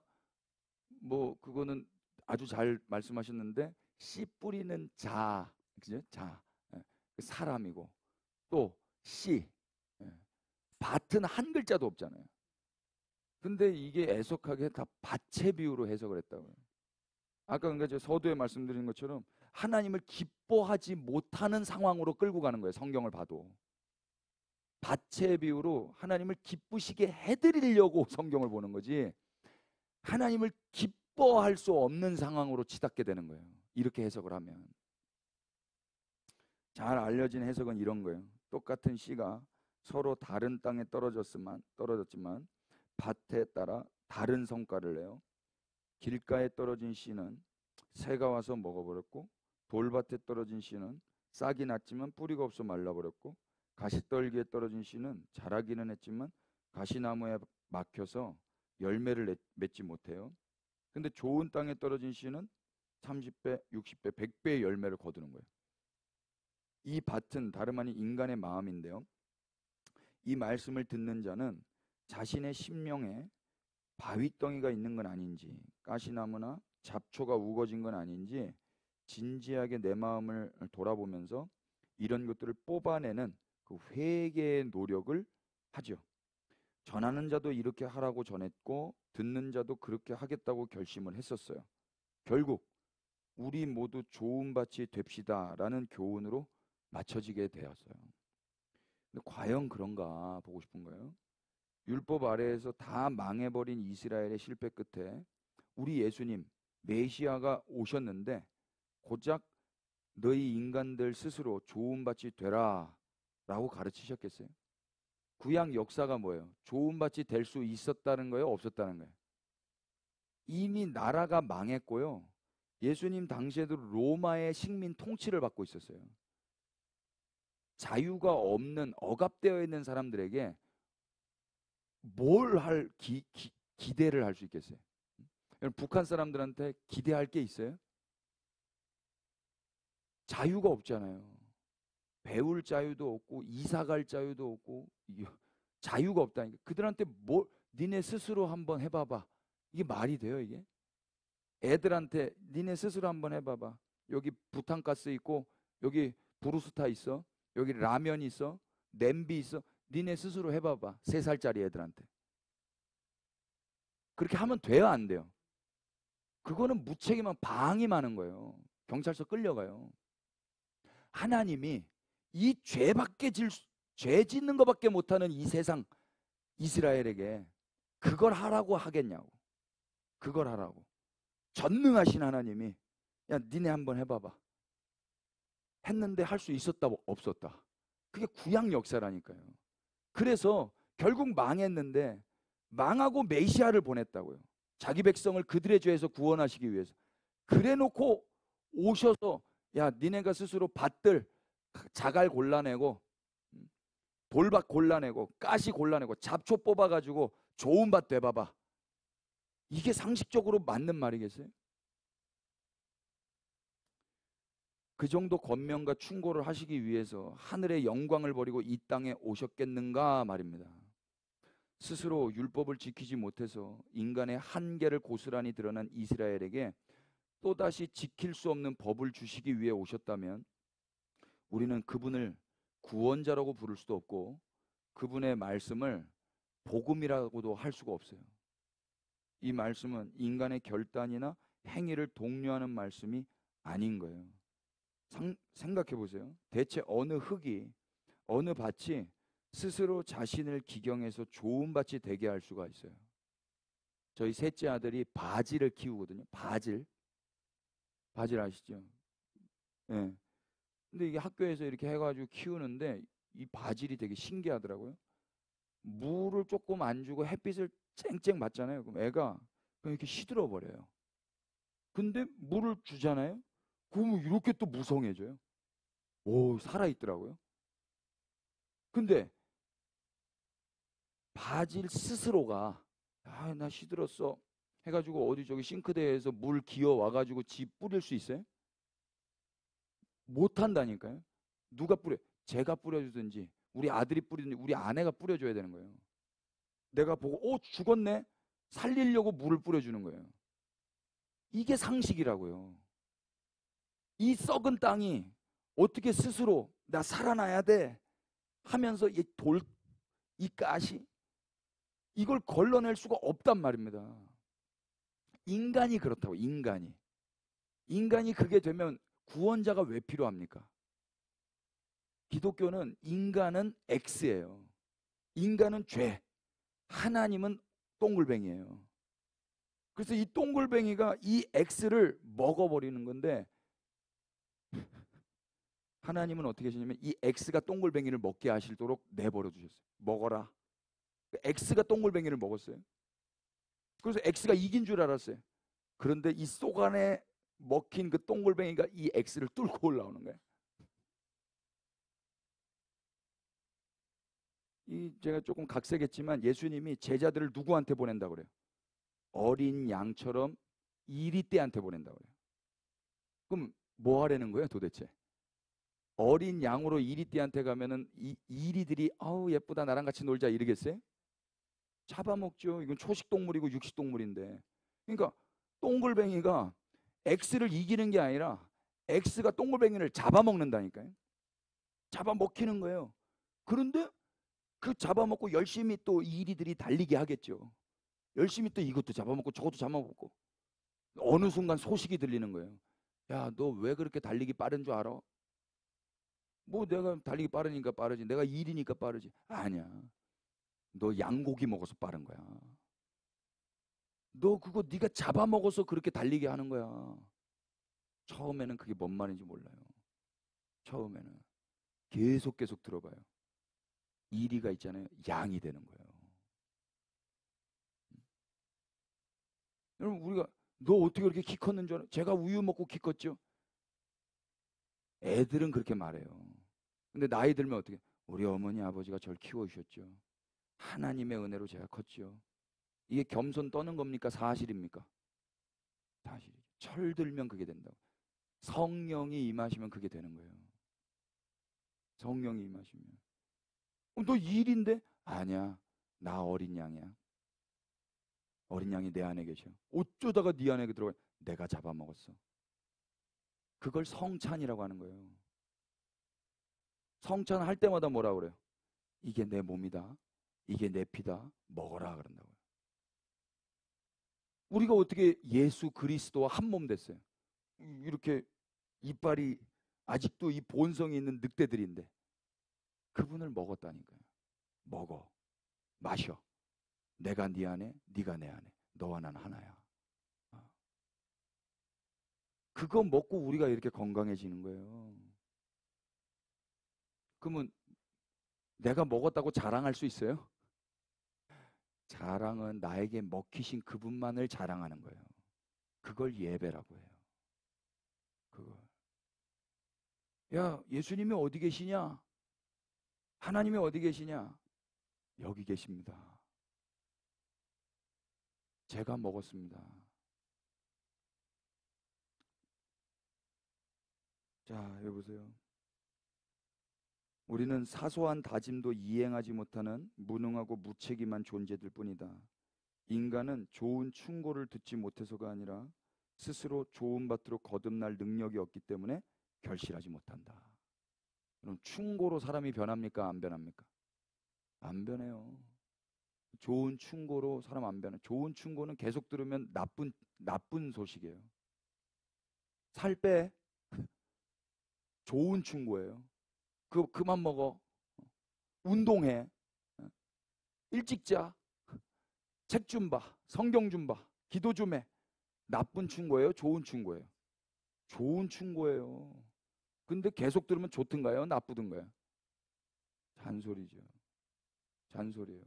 뭐 그거는 아주 잘 말씀하셨는데 씨 뿌리는 자, 그죠? 자, 사람이고 또 씨, 밭은 한 글자도 없잖아요. 근데 이게 애석하게 다 밭의 비유로 해석을 했다고요. 아까 그러니까 저 서두에 말씀드린 것처럼 하나님을 기뻐하지 못하는 상황으로 끌고 가는 거예요. 성경을 봐도. 밭의 비유로 하나님을 기쁘시게 해드리려고 성경을 보는 거지 하나님을 기뻐할 수 없는 상황으로 치닫게 되는 거예요. 이렇게 해석을 하면. 잘 알려진 해석은 이런 거예요. 똑같은 씨가 서로 다른 땅에 떨어졌지만 밭에 따라 다른 성과를 내요. 길가에 떨어진 씨는 새가 와서 먹어버렸고 돌밭에 떨어진 씨는 싹이 났지만 뿌리가 없어 말라버렸고 가시떨기에 떨어진 씨는 자라기는 했지만 가시나무에 막혀서 열매를 맺지 못해요. 근데 좋은 땅에 떨어진 씨는 30배, 60배, 100배의 열매를 거두는 거예요. 이 밭은 다름 아닌 인간의 마음인데요. 이 말씀을 듣는 자는 자신의 심령에 바위덩이가 있는 건 아닌지 가시나무나 잡초가 우거진 건 아닌지 진지하게 내 마음을 돌아보면서 이런 것들을 뽑아내는 그 회개의 노력을 하죠. 전하는 자도 이렇게 하라고 전했고 듣는 자도 그렇게 하겠다고 결심을 했었어요. 결국 우리 모두 좋은 밭이 됩시다라는 교훈으로 맞춰지게 되었어요. 근데 과연 그런가 보고 싶은 거예요. 율법 아래에서 다 망해버린 이스라엘의 실패 끝에 우리 예수님 메시아가 오셨는데 고작 너희 인간들 스스로 좋은 밭이 되라 라고 가르치셨겠어요? 구약 역사가 뭐예요? 좋은 밭이 될 수 있었다는 거예요? 없었다는 거예요? 이미 나라가 망했고요. 예수님 당시에도 로마의 식민 통치를 받고 있었어요. 자유가 없는 억압되어 있는 사람들에게 뭘 할 기대를 할 수 있겠어요? 북한 사람들한테 기대할 게 있어요? 자유가 없잖아요. 배울 자유도 없고 이사 갈 자유도 없고 자유가 없다니까. 그들한테 뭘 니네 스스로 한번 해봐봐. 이게 말이 돼요 이게? 애들한테 니네 스스로 한번 해봐봐. 여기 부탄가스 있고 여기 브루스타 있어. 여기 라면 있어. 냄비 있어. 니네 스스로 해봐봐. 3살짜리 애들한테. 그렇게 하면 돼요 안 돼요? 그거는 무책임한 방임하는 거예요. 경찰서 끌려가요. 하나님이 이 죄 짓는 것밖에 못하는 이 세상 이스라엘에게 그걸 하라고 하겠냐고. 그걸 하라고. 전능하신 하나님이 야 니네 한번 해봐봐. 했는데 할 수 있었다 없었다. 그게 구약 역사라니까요. 그래서 결국 망했는데 망하고 메시아를 보냈다고요. 자기 백성을 그들의 죄에서 구원하시기 위해서. 그래놓고 오셔서 야 니네가 스스로 밭들 자갈 골라내고 돌밭 골라내고 가시 골라내고 잡초 뽑아가지고 좋은 밭 돼봐봐. 이게 상식적으로 맞는 말이겠어요? 그 정도 권면과 충고를 하시기 위해서 하늘의 영광을 버리고 이 땅에 오셨겠는가 말입니다. 스스로 율법을 지키지 못해서 인간의 한계를 고스란히 드러난 이스라엘에게 또다시 지킬 수 없는 법을 주시기 위해 오셨다면 우리는 그분을 구원자라고 부를 수도 없고 그분의 말씀을 복음이라고도 할 수가 없어요. 이 말씀은 인간의 결단이나 행위를 독려하는 말씀이 아닌 거예요. 생각해 보세요. 대체 어느 흙이 어느 밭이 스스로 자신을 기경해서 좋은 밭이 되게 할 수가 있어요. 저희 셋째 아들이 바질을 키우거든요. 바질 아시죠? 예. 근데 이게 학교에서 이렇게 해가지고 키우는데 이 바질이 되게 신기하더라고요. 물을 조금 안 주고 햇빛을 쨍쨍 맞잖아요. 그럼 애가 그냥 이렇게 시들어 버려요. 근데 물을 주잖아요. 그러면 이렇게 또 무성해져요. 오, 살아있더라고요. 근데 바질 스스로가 아, 나 시들었어 해가지고 어디 저기 싱크대에서 물 기어 와가지고 지 뿌릴 수 있어요? 못한다니까요. 누가 뿌려? 제가 뿌려주든지 우리 아들이 뿌리든지 우리 아내가 뿌려줘야 되는 거예요. 내가 보고 죽었네? 살리려고 물을 뿌려주는 거예요. 이게 상식이라고요. 이 썩은 땅이 어떻게 스스로 나 살아나야 돼 하면서 이 돌, 이 가시 이걸 걸러낼 수가 없단 말입니다. 인간이 그렇다고. 인간이 그게 되면 구원자가 왜 필요합니까? 기독교는 인간은 X예요. 인간은 죄, 하나님은 동글뱅이에요. 그래서 이 동글뱅이가 이 X를 먹어버리는 건데 하나님은 어떻게 하시냐면 이 X가 동글뱅이를 먹게 하시도록 내버려 두셨어요. 먹어라. X가 동글뱅이를 먹었어요. 그래서 X가 이긴 줄 알았어요. 그런데 이 속 안에 먹힌 그 동글뱅이가 이 X를 뚫고 올라오는 거예요. 제가 조금 각색했지만 예수님이 제자들을 누구한테 보낸다고 그래요? 어린 양처럼 이리떼한테 보낸다고 그래요. 그럼 뭐 하려는 거예요 도대체? 어린 양으로 이리떼한테 가면은 이 이리들이 아우 예쁘다 나랑 같이 놀자 이러겠어요? 잡아먹죠. 이건 초식동물이고 육식동물인데. 그러니까 동글뱅이가 X를 이기는 게 아니라 X가 동글뱅이를 잡아먹는다니까요. 잡아먹히는 거예요. 그런데 그 잡아먹고 열심히 또 이리들이 달리게 하겠죠. 열심히 또 이것도 잡아먹고 저것도 잡아먹고 어느 순간 소식이 들리는 거예요. 야, 너 왜 그렇게 달리기 빠른 줄 알아? 뭐 내가 달리기 빠르니까 빠르지. 내가 일이니까 빠르지. 아니야. 너 양고기 먹어서 빠른 거야. 너 그거 네가 잡아먹어서 그렇게 달리게 하는 거야. 처음에는 그게 뭔 말인지 몰라요. 처음에는 계속 들어봐요. 이리가 있잖아요. 양이 되는 거예요. 여러분 우리가 너 어떻게 그렇게 키 컸는 줄 알아? 제가 우유 먹고 키 컸죠. 애들은 그렇게 말해요. 근데 나이 들면 어떻게? 우리 어머니 아버지가 저를 키워주셨죠. 하나님의 은혜로 제가 컸죠. 이게 겸손 떠는 겁니까? 사실입니까? 사실이죠. 철들면 그게 된다고. 성령이 임하시면 그게 되는 거예요. 성령이 임하시면. 너 일인데? 아니야. 나 어린 양이야. 어린 양이 내 안에 계셔. 어쩌다가 네 안에 들어가? 내가 잡아먹었어. 그걸 성찬이라고 하는 거예요. 성찬할 때마다 뭐라고 그래요? 이게 내 몸이다. 이게 내 피다. 먹어라 그런다고요. 우리가 어떻게 예수 그리스도와 한 몸 됐어요? 이렇게 이빨이 아직도 이 본성이 있는 늑대들인데 그분을 먹었다니까요. 먹어, 마셔. 내가 네 안에, 네가 내 안에, 너와 난 하나야. 그거 먹고 우리가 이렇게 건강해지는 거예요. 그러면 내가 먹었다고 자랑할 수 있어요? 자랑은 나에게 먹히신 그분만을 자랑하는 거예요. 그걸 예배라고 해요. 그걸. 야, 예수님이 어디 계시냐? 하나님이 어디 계시냐? 여기 계십니다. 제가 먹었습니다. 자, 여보세요. 우리는 사소한 다짐도 이행하지 못하는 무능하고 무책임한 존재들 뿐이다. 인간은 좋은 충고를 듣지 못해서가 아니라 스스로 좋은 밭으로 거듭날 능력이 없기 때문에 결실하지 못한다. 그럼 충고로 사람이 변합니까? 안 변합니까? 안 변해요. 좋은 충고로 사람 안 변해. 좋은 충고는 계속 들으면 나쁜 소식이에요. 살 빼. 좋은 충고예요. 그만 먹어. 운동해. 일찍 자. 책 좀 봐. 성경 좀 봐. 기도 좀 해. 나쁜 충고예요? 좋은 충고예요? 좋은 충고예요. 근데 계속 들으면 좋든가요? 나쁘든가요? 잔소리죠. 잔소리예요.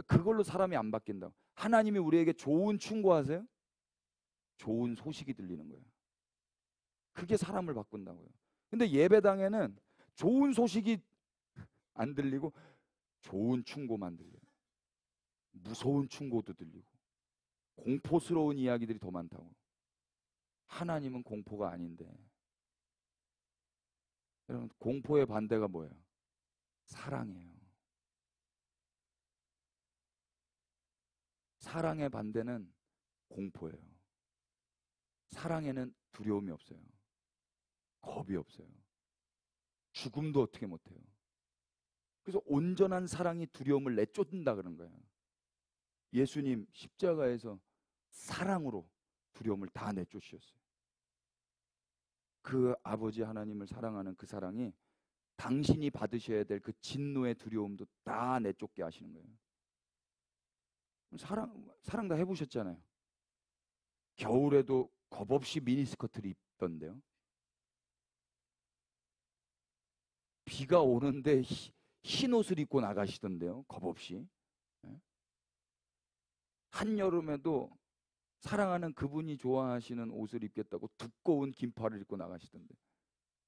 그걸로 사람이 안 바뀐다고. 하나님이 우리에게 좋은 충고하세요? 좋은 소식이 들리는 거예요. 그게 사람을 바꾼다고요. 근데 예배당에는 좋은 소식이 안 들리고 좋은 충고만 들려요. 무서운 충고도 들리고 공포스러운 이야기들이 더 많다고. 하나님은 공포가 아닌데. 여러분, 공포의 반대가 뭐예요? 사랑이에요. 사랑의 반대는 공포예요. 사랑에는 두려움이 없어요. 겁이 없어요. 죽음도 어떻게 못해요. 그래서 온전한 사랑이 두려움을 내쫓는다 그런 거예요. 예수님 십자가에서 사랑으로 두려움을 다 내쫓으셨어요. 그 아버지 하나님을 사랑하는 그 사랑이 당신이 받으셔야 될 그 진노의 두려움도 다 내쫓게 하시는 거예요. 사랑 다 해보셨잖아요. 겨울에도 겁 없이 미니스커트를 입던데요. 비가 오는데 흰 옷을 입고 나가시던데요. 겁 없이. 한여름에도 사랑하는 그분이 좋아하시는 옷을 입겠다고 두꺼운 긴팔을 입고 나가시던데.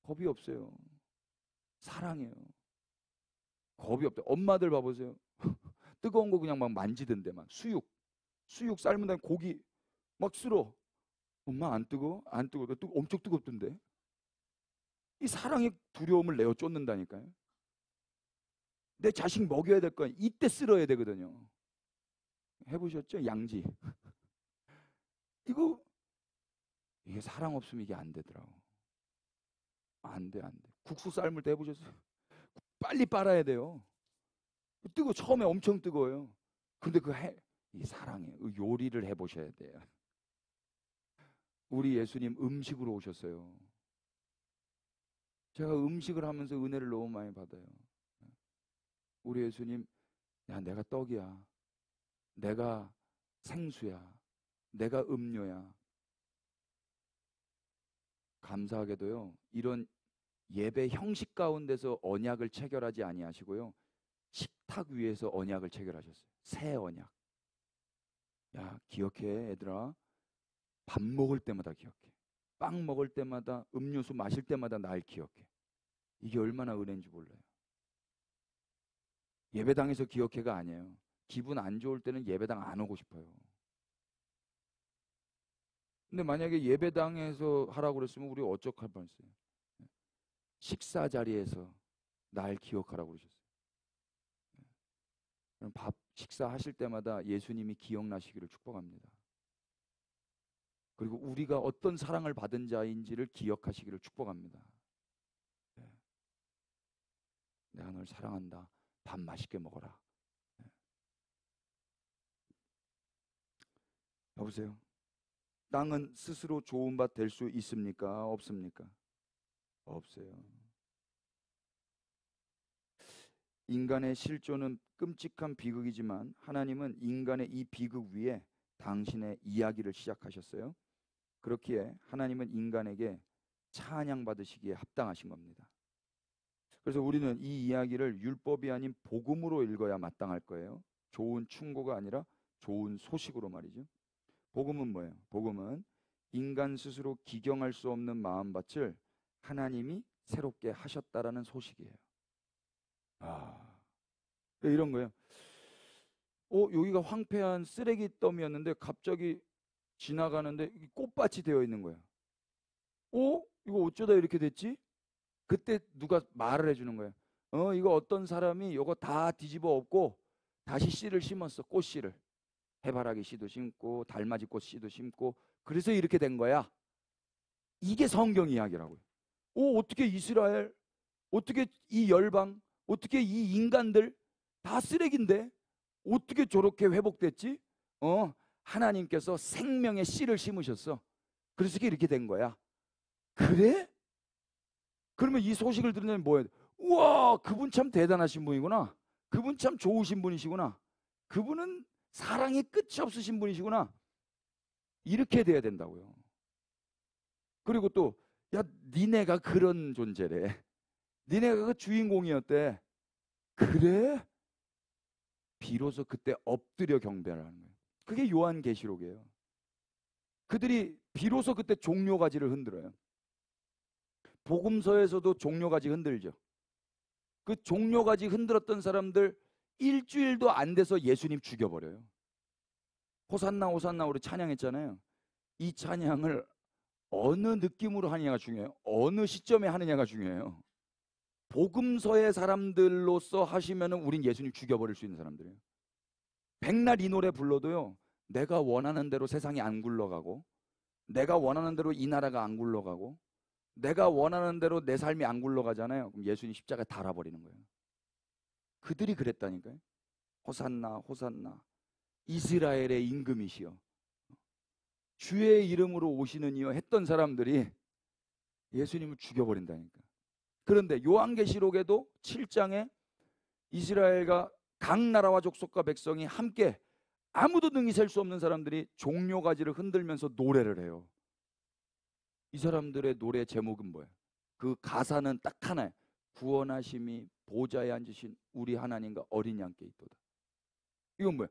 겁이 없어요. 사랑해요. 겁이 없다. 엄마들 봐보세요. 뜨거운 거 그냥 막 만지던데 막 수육 삶은 다음에 고기 막 쓸어. 엄마 안 뜨거? 안 뜨거. 엄청 뜨겁던데. 이 사랑의 두려움을 내어 쫓는다니까요. 내 자식 먹여야 될 거 이때 쓸어야 되거든요. 해보셨죠? 양지. 이게 사랑 없으면 이게 안 되더라고. 안 돼. 국수 삶을 때 해보셨어요? 빨리 빨아야 돼요. 처음에 엄청 뜨거워요. 근데 이 사랑이에요. 요리를 해보셔야 돼요. 우리 예수님 음식으로 오셨어요. 제가 음식을 하면서 은혜를 너무 많이 받아요. 우리 예수님, 야, 내가 떡이야. 내가 생수야. 내가 음료야. 감사하게도요. 이런 예배 형식 가운데서 언약을 체결하지 아니하시고요. 식탁 위에서 언약을 체결하셨어요. 새 언약. 야, 기억해, 얘들아. 밥 먹을 때마다 기억해. 빵 먹을 때마다, 음료수 마실 때마다 날 기억해. 이게 얼마나 은혜인지 몰라요. 예배당에서 기억해가 아니에요. 기분 안 좋을 때는 예배당 안 오고 싶어요. 근데 만약에 예배당에서 하라고 그랬으면 우리 어떡할 뻔했어요. 식사 자리에서 날 기억하라고 그러셨어요. 그럼 식사하실 때마다 예수님이 기억나시기를 축복합니다. 그리고 우리가 어떤 사랑을 받은 자인지를 기억하시기를 축복합니다. 내가 널 사랑한다. 밥 맛있게 먹어라. 여보세요. 땅은 스스로 좋은 밭 될 수 있습니까? 없습니까? 없어요. 인간의 실존은 끔찍한 비극이지만 하나님은 인간의 이 비극 위에 당신의 이야기를 시작하셨어요. 그렇기에 하나님은 인간에게 찬양받으시기에 합당하신 겁니다. 그래서 우리는 이 이야기를 율법이 아닌 복음으로 읽어야 마땅할 거예요. 좋은 충고가 아니라 좋은 소식으로 말이죠. 복음은 뭐예요? 복음은 인간 스스로 기경할 수 없는 마음밭을 하나님이 새롭게 하셨다라는 소식이에요. 이런 거예요. 여기가 황폐한 쓰레기 더미였는데 갑자기 지나가는데 꽃밭이 되어 있는 거예요. 이거 어쩌다 이렇게 됐지? 그때 누가 말을 해주는 거예요. 이거 어떤 사람이 이거 다 뒤집어 엎고 다시 씨를 심었어. 꽃씨를. 해바라기 씨도 심고 달맞이 꽃 씨도 심고 그래서 이렇게 된 거야. 이게 성경 이야기라고요. 어떻게 이스라엘, 어떻게 이 열방, 어떻게 이 인간들 다 쓰레기인데 어떻게 저렇게 회복됐지? 하나님께서 생명의 씨를 심으셨어. 그래서 이렇게 된 거야. 그래? 그러면 이 소식을 들으면 뭐예요? 우와, 그분 참 대단하신 분이구나. 그분 참 좋으신 분이시구나. 그분은 사랑이 끝이 없으신 분이시구나. 이렇게 돼야 된다고요. 그리고 또 야, 니네가 그런 존재래. 니네가 그 주인공이었대. 그래? 비로소 그때 엎드려 경배를 하는 거예요. 그게 요한계시록이에요. 그들이 비로소 그때 종려가지를 흔들어요. 복음서에서도 종려가지 흔들죠. 그 종려가지 흔들었던 사람들 일주일도 안 돼서 예수님 죽여버려요. 호산나 호산나 우리 찬양했잖아요. 이 찬양을 어느 느낌으로 하느냐가 중요해요. 어느 시점에 하느냐가 중요해요. 복음서의 사람들로서 하시면 우린 예수님 죽여버릴 수 있는 사람들이에요. 백날 이 노래 불러도요, 내가 원하는 대로 세상이 안 굴러가고, 내가 원하는 대로 이 나라가 안 굴러가고, 내가 원하는 대로 내 삶이 안 굴러가잖아요. 그럼 예수님 십자가에 달아버리는 거예요. 그들이 그랬다니까요. 호산나 호산나 이스라엘의 임금이시여, 주의 이름으로 오시는 이여 했던 사람들이 예수님을 죽여버린다니까. 그런데 요한계시록에도 7장에 이스라엘과 각 나라와 족속과 백성이 함께 아무도 능히 셀 수 없는 사람들이 종려가지를 흔들면서 노래를 해요. 이 사람들의 노래 제목은 뭐예요? 그 가사는 딱 하나예요. 구원하심이 보좌에 앉으신 우리 하나님과 어린 양께 있도다. 이건 뭐예요?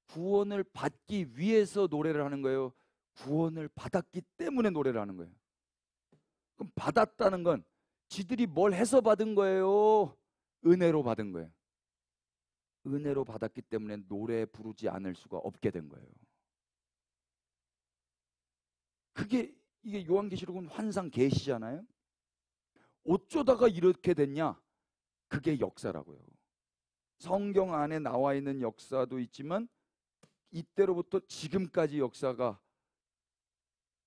구원을 받기 위해서 노래를 하는 거예요? 구원을 받았기 때문에 노래를 하는 거예요? 그럼 받았다는 건 지들이 뭘 해서 받은 거예요? 은혜로 받은 거예요. 은혜로 받았기 때문에 노래 부르지 않을 수가 없게 된 거예요. 이게 요한계시록은 환상 계시잖아요. 어쩌다가 이렇게 됐냐? 그게 역사라고요. 성경 안에 나와 있는 역사도 있지만 이때로부터 지금까지 역사가,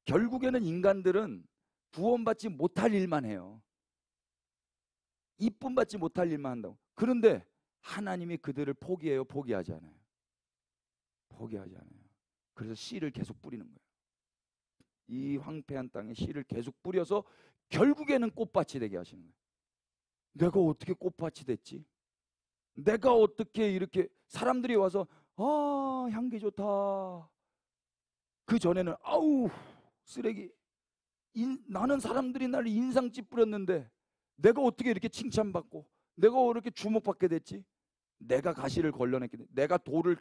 결국에는 인간들은 구원받지 못할 일만 해요. 이쁨 받지 못할 일만 한다고. 그런데 하나님이 그들을 포기해요? 포기하지 않아요? 포기하지 않아요. 그래서 씨를 계속 뿌리는 거예요. 이 황폐한 땅에 씨를 계속 뿌려서 결국에는 꽃밭이 되게 하시는 거예요. 내가 어떻게 꽃밭이 됐지? 내가 어떻게 이렇게 사람들이 와서 향기 좋다. 그 전에는 아우 쓰레기. 나는 사람들이 나를 인상 찌푸렸는데 내가 어떻게 이렇게 칭찬받고 내가 이렇게 주목받게 됐지? 내가 가시를 걸러냈기 때문에, 내가 돌을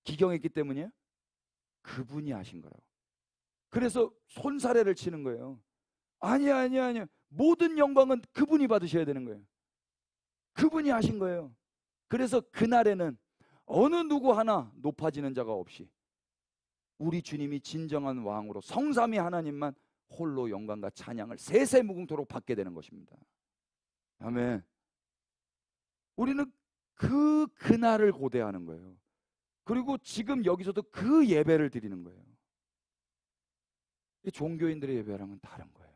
기경했기 때문이에요? 그분이 하신 거라고. 그래서 손사래를 치는 거예요. 아니야. 모든 영광은 그분이 받으셔야 되는 거예요. 그분이 하신 거예요. 그래서 그날에는 어느 누구 하나 높아지는 자가 없이 우리 주님이 진정한 왕으로 성삼위 하나님만 홀로 영광과 찬양을 세세무궁토록 받게 되는 것입니다. 아멘. 우리는 그날을 고대하는 거예요. 그리고 지금 여기서도 그 예배를 드리는 거예요. 종교인들의 예배랑은 다른 거예요.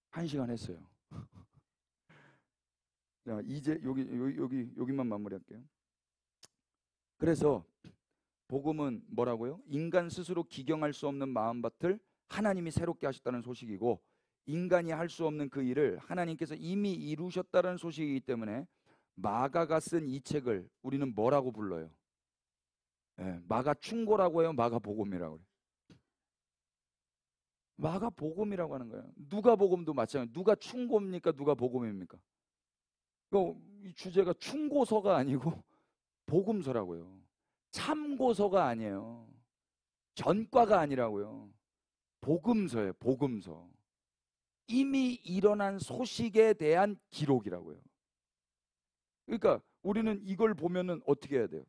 한 시간 했어요. 자, 이제 여기만 마무리할게요. 그래서 복음은 뭐라고요? 인간 스스로 기경할 수 없는 마음밭을 하나님이 새롭게 하셨다는 소식이고, 인간이 할 수 없는 그 일을 하나님께서 이미 이루셨다는 소식이기 때문에 마가가 쓴 이 책을 우리는 뭐라고 불러요? 마가 충고라고 해요? 마가복음이라고 해요? 마가복음이라고 하는 거예요. 누가복음도 마찬가지예요. 누가 충고입니까? 누가 복음입니까? 이 주제가 충고서가 아니고 복음서라고요. 참고서가 아니에요. 전과가 아니라고요. 복음서예요. 복음서. 이미 일어난 소식에 대한 기록이라고요. 그러니까 우리는 이걸 보면은 어떻게 해야 돼요?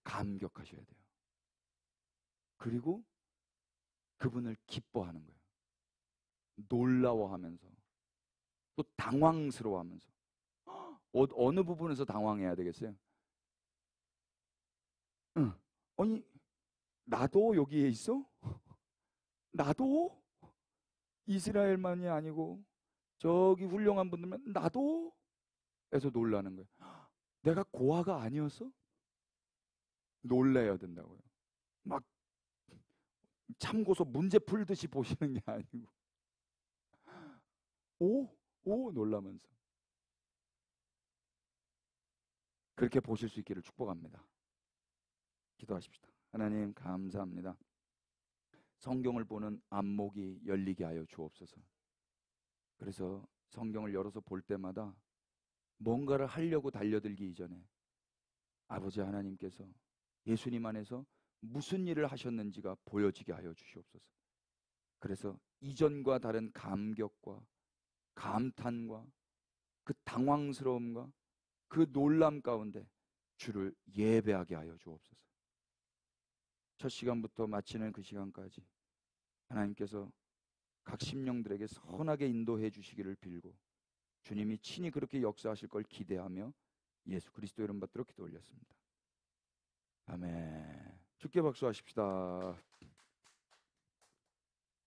감격하셔야 돼요. 그리고 그분을 기뻐하는 거예요. 놀라워하면서 또 당황스러워하면서. 어느 부분에서 당황해야 되겠어요? 응. 아니 나도 여기에 있어? 나도? 이스라엘만이 아니고 저기 훌륭한 분들만 나도? 해서 놀라는 거예요. 내가 고아가 아니었어? 놀라야 된다고요. 막 참고서 문제 풀듯이 보시는 게 아니고 오 놀라면서 그렇게 보실 수 있기를 축복합니다. 기도하십시다. 하나님 감사합니다. 성경을 보는 안목이 열리게 하여 주옵소서. 그래서 성경을 열어서 볼 때마다 뭔가를 하려고 달려들기 이전에 아버지 하나님께서 예수님 안에서 무슨 일을 하셨는지가 보여지게 하여 주시옵소서. 그래서 이전과 다른 감격과 감탄과 그 당황스러움과 그 놀람 가운데 주를 예배하게 하여 주옵소서. 첫 시간부터 마치는 그 시간까지 하나님께서 각 심령들에게 선하게 인도해 주시기를 빌고 주님이 친히 그렇게 역사하실 걸 기대하며 예수 그리스도 이름 받들어 기도 올렸습니다. 아멘. 주께 박수하십시다.